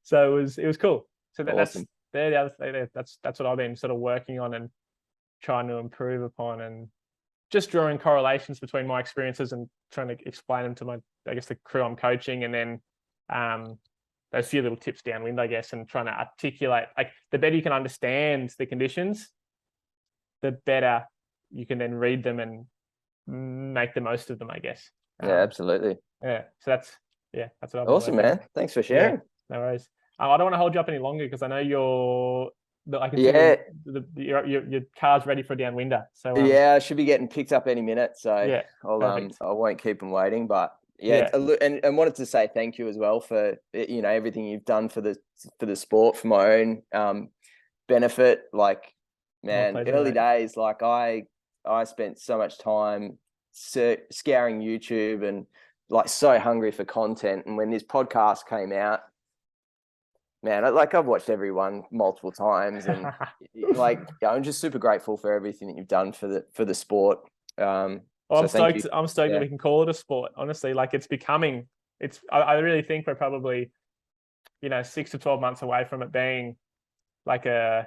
So it was cool. So awesome. That's what I've been sort of working on and trying to improve upon, and just drawing correlations between my experiences and trying to explain them to the crew I'm coaching, and then those few little tips downwind, I guess, and trying to articulate, like, the better you can understand the conditions, the better you can then read them and make the most of them, I guess. Absolutely. Yeah. So that's what I've awesome, man. Thanks for sharing. Yeah, no worries. I don't want to hold you up any longer because I know I can see your car's ready for a downwinder. So I should be getting picked up any minute. So I won't keep them waiting. But and wanted to say thank you as well for everything you've done for the sport, for my own benefit. Like, man, pleasure, early days, like I spent so much time scouring YouTube and like so hungry for content. And when this podcast came out, man, I've watched every one multiple times, and I'm just super grateful for everything that you've done for the sport. I'm stoked that we can call it a sport. Honestly, like I really think we're probably 6 to 12 months away from it being like WA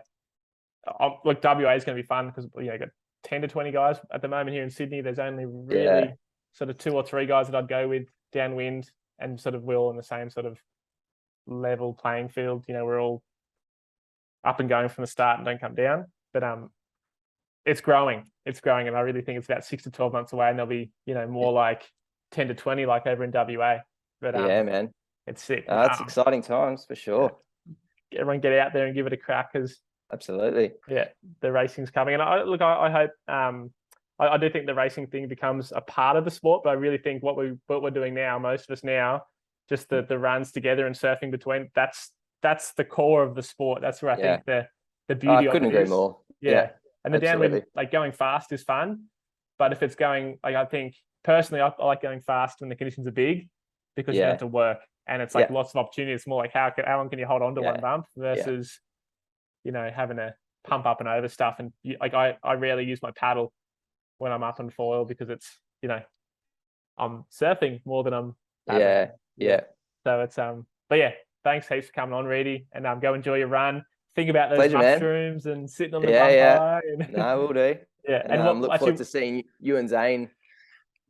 is going to be fun because got 10 to 20 guys at the moment here in Sydney. There's only really sort of 2 or 3 guys that I'd go with downwind, and sort of we're all in the same sort of level playing field. We're all up and going from the start and don't come down. But it's growing, and I really think it's about 6 to 12 months away, and there'll be more like 10 to 20 like over in WA. But man, it's sick. That's exciting times for sure. Everyone get out there and give it a crack, because absolutely, the racing's coming. And I hope I do think the racing thing becomes a part of the sport, but I really think what we're doing now, most of us now, just the runs together and surfing between, that's the core of the sport. That's where I think the beauty of it is. I couldn't agree more. Yeah. And the downwind, like, going fast is fun, but if it's going, like, I think personally, I like going fast when the conditions are big, because you have to work, and it's like lots of opportunity. It's more like how long can you hold on to one bump versus having to pump up and over stuff. And I rarely use my paddle when I'm up on foil, because it's I'm surfing more than I'm paddling. So it's but thanks heaps for coming on, Readie, and go enjoy your run. Think about those pleasure, mushrooms, man. And sitting on the bump high. No, we'll do. And look forward to seeing you and Zane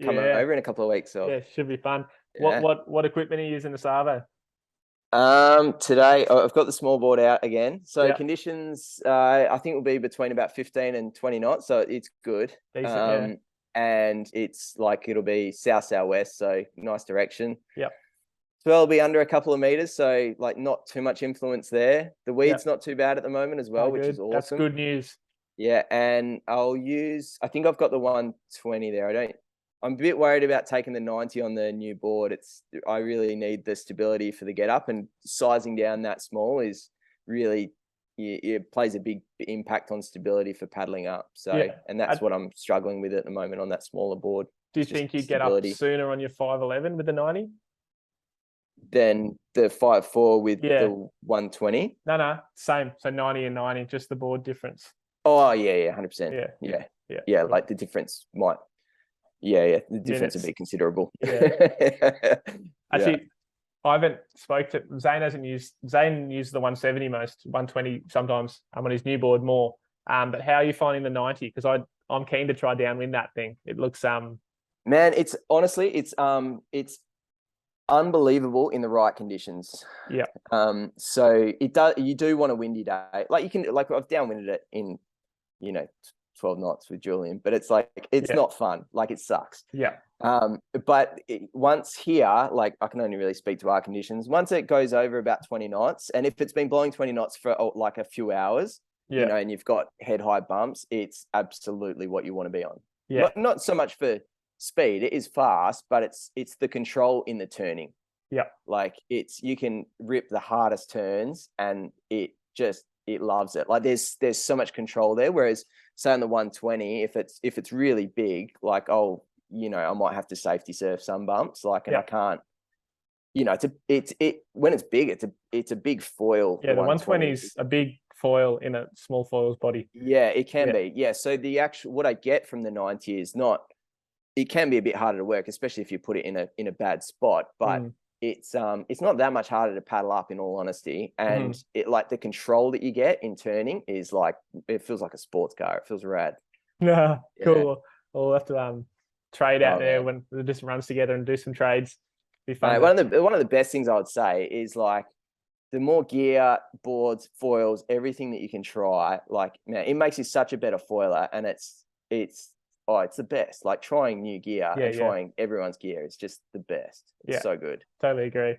coming over in a couple of weeks. So should be fun. What equipment are you using to Savo? Today I've got the small board out again. So conditions, I think will be between about 15 and 20 knots. So it's good. Decent, and it's like, it'll be southwest, so nice direction. So it'll be under a couple of meters, so like not too much influence there. The weed's not too bad at the moment as well, which is awesome. That's good news. Yeah, and I think I've got the 120 there. I'm a bit worried about taking the 90 on the new board. I really need the stability for the get up, and sizing down that small is really, it plays a big impact on stability for paddling up. So, and that's what I'm struggling with at the moment on that smaller board. Do you think you'd get up sooner on your 511 with the 90? Than the 5.4 with the 120? No, same. So 90 and 90, just the board difference. Oh, 100%. Yeah, like the difference might, the difference would be considerable. Actually, I haven't spoke to Zane. Zane used the 170 most, 120 sometimes. On his new board more. But how are you finding the 90? Because I'm keen to try downwind that thing. It looks Man, it's honestly, it's unbelievable in the right conditions. Yeah. So you do want a windy day. Like I've downwinded it in, 12 knots with Julian, but it's like, it's not fun. Like, it sucks. Yeah. But once here, like, I can only really speak to our conditions. Once it goes over about 20 knots, and if it's been blowing 20 knots for like a few hours, and you've got head high bumps, it's absolutely what you want to be on. Yeah. Not so much for speed. It is fast, but it's the control in the turning. Yeah. Like, you can rip the hardest turns and it loves it. Like, there's so much control there. Whereas say on the 120, if it's really big, like, I might have to safety surf some bumps, like, and I can't, when it's big, it's a big foil. Yeah. The 120 is a big foil in a small foil's body. Yeah, it can be. Yeah. So what I get from the 90 is it can be a bit harder to work, especially if you put it in a bad spot, but it's not that much harder to paddle up, in all honesty. And it, like, the control that you get in turning is like, it feels like a sports car. It feels rad. Yeah. Cool. We'll have to trade out there when the just runs together and do some trades. Be fun. One of the best things I would say is, like, the more gear, boards, foils, everything that you can try, like, man, it makes you such a better foiler, and it's the best. Like, trying new gear and trying everyone's gear is just the best. It's so good. Totally agree.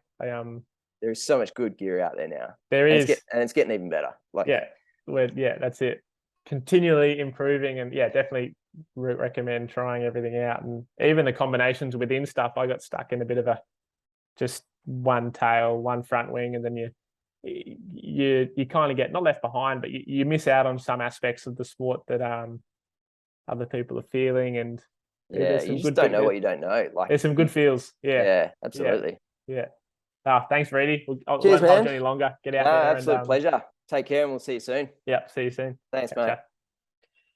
There's so much good gear out there now. There is, and it's getting even better. Like, that's it. Continually improving, and definitely recommend trying everything out, and even the combinations within stuff. I got stuck in a bit of just one tail, one front wing, and then you kind of get not left behind, but you miss out on some aspects of the sport that other people are feeling. And you just don't know what you don't know. Like, there's some good feels. Yeah, absolutely. Yeah. Thanks, Readie. I Cheers, won't hold man. you any longer. Get out there. Absolute pleasure. Take care, and we'll see you soon. Yeah, see you soon. Thanks, mate.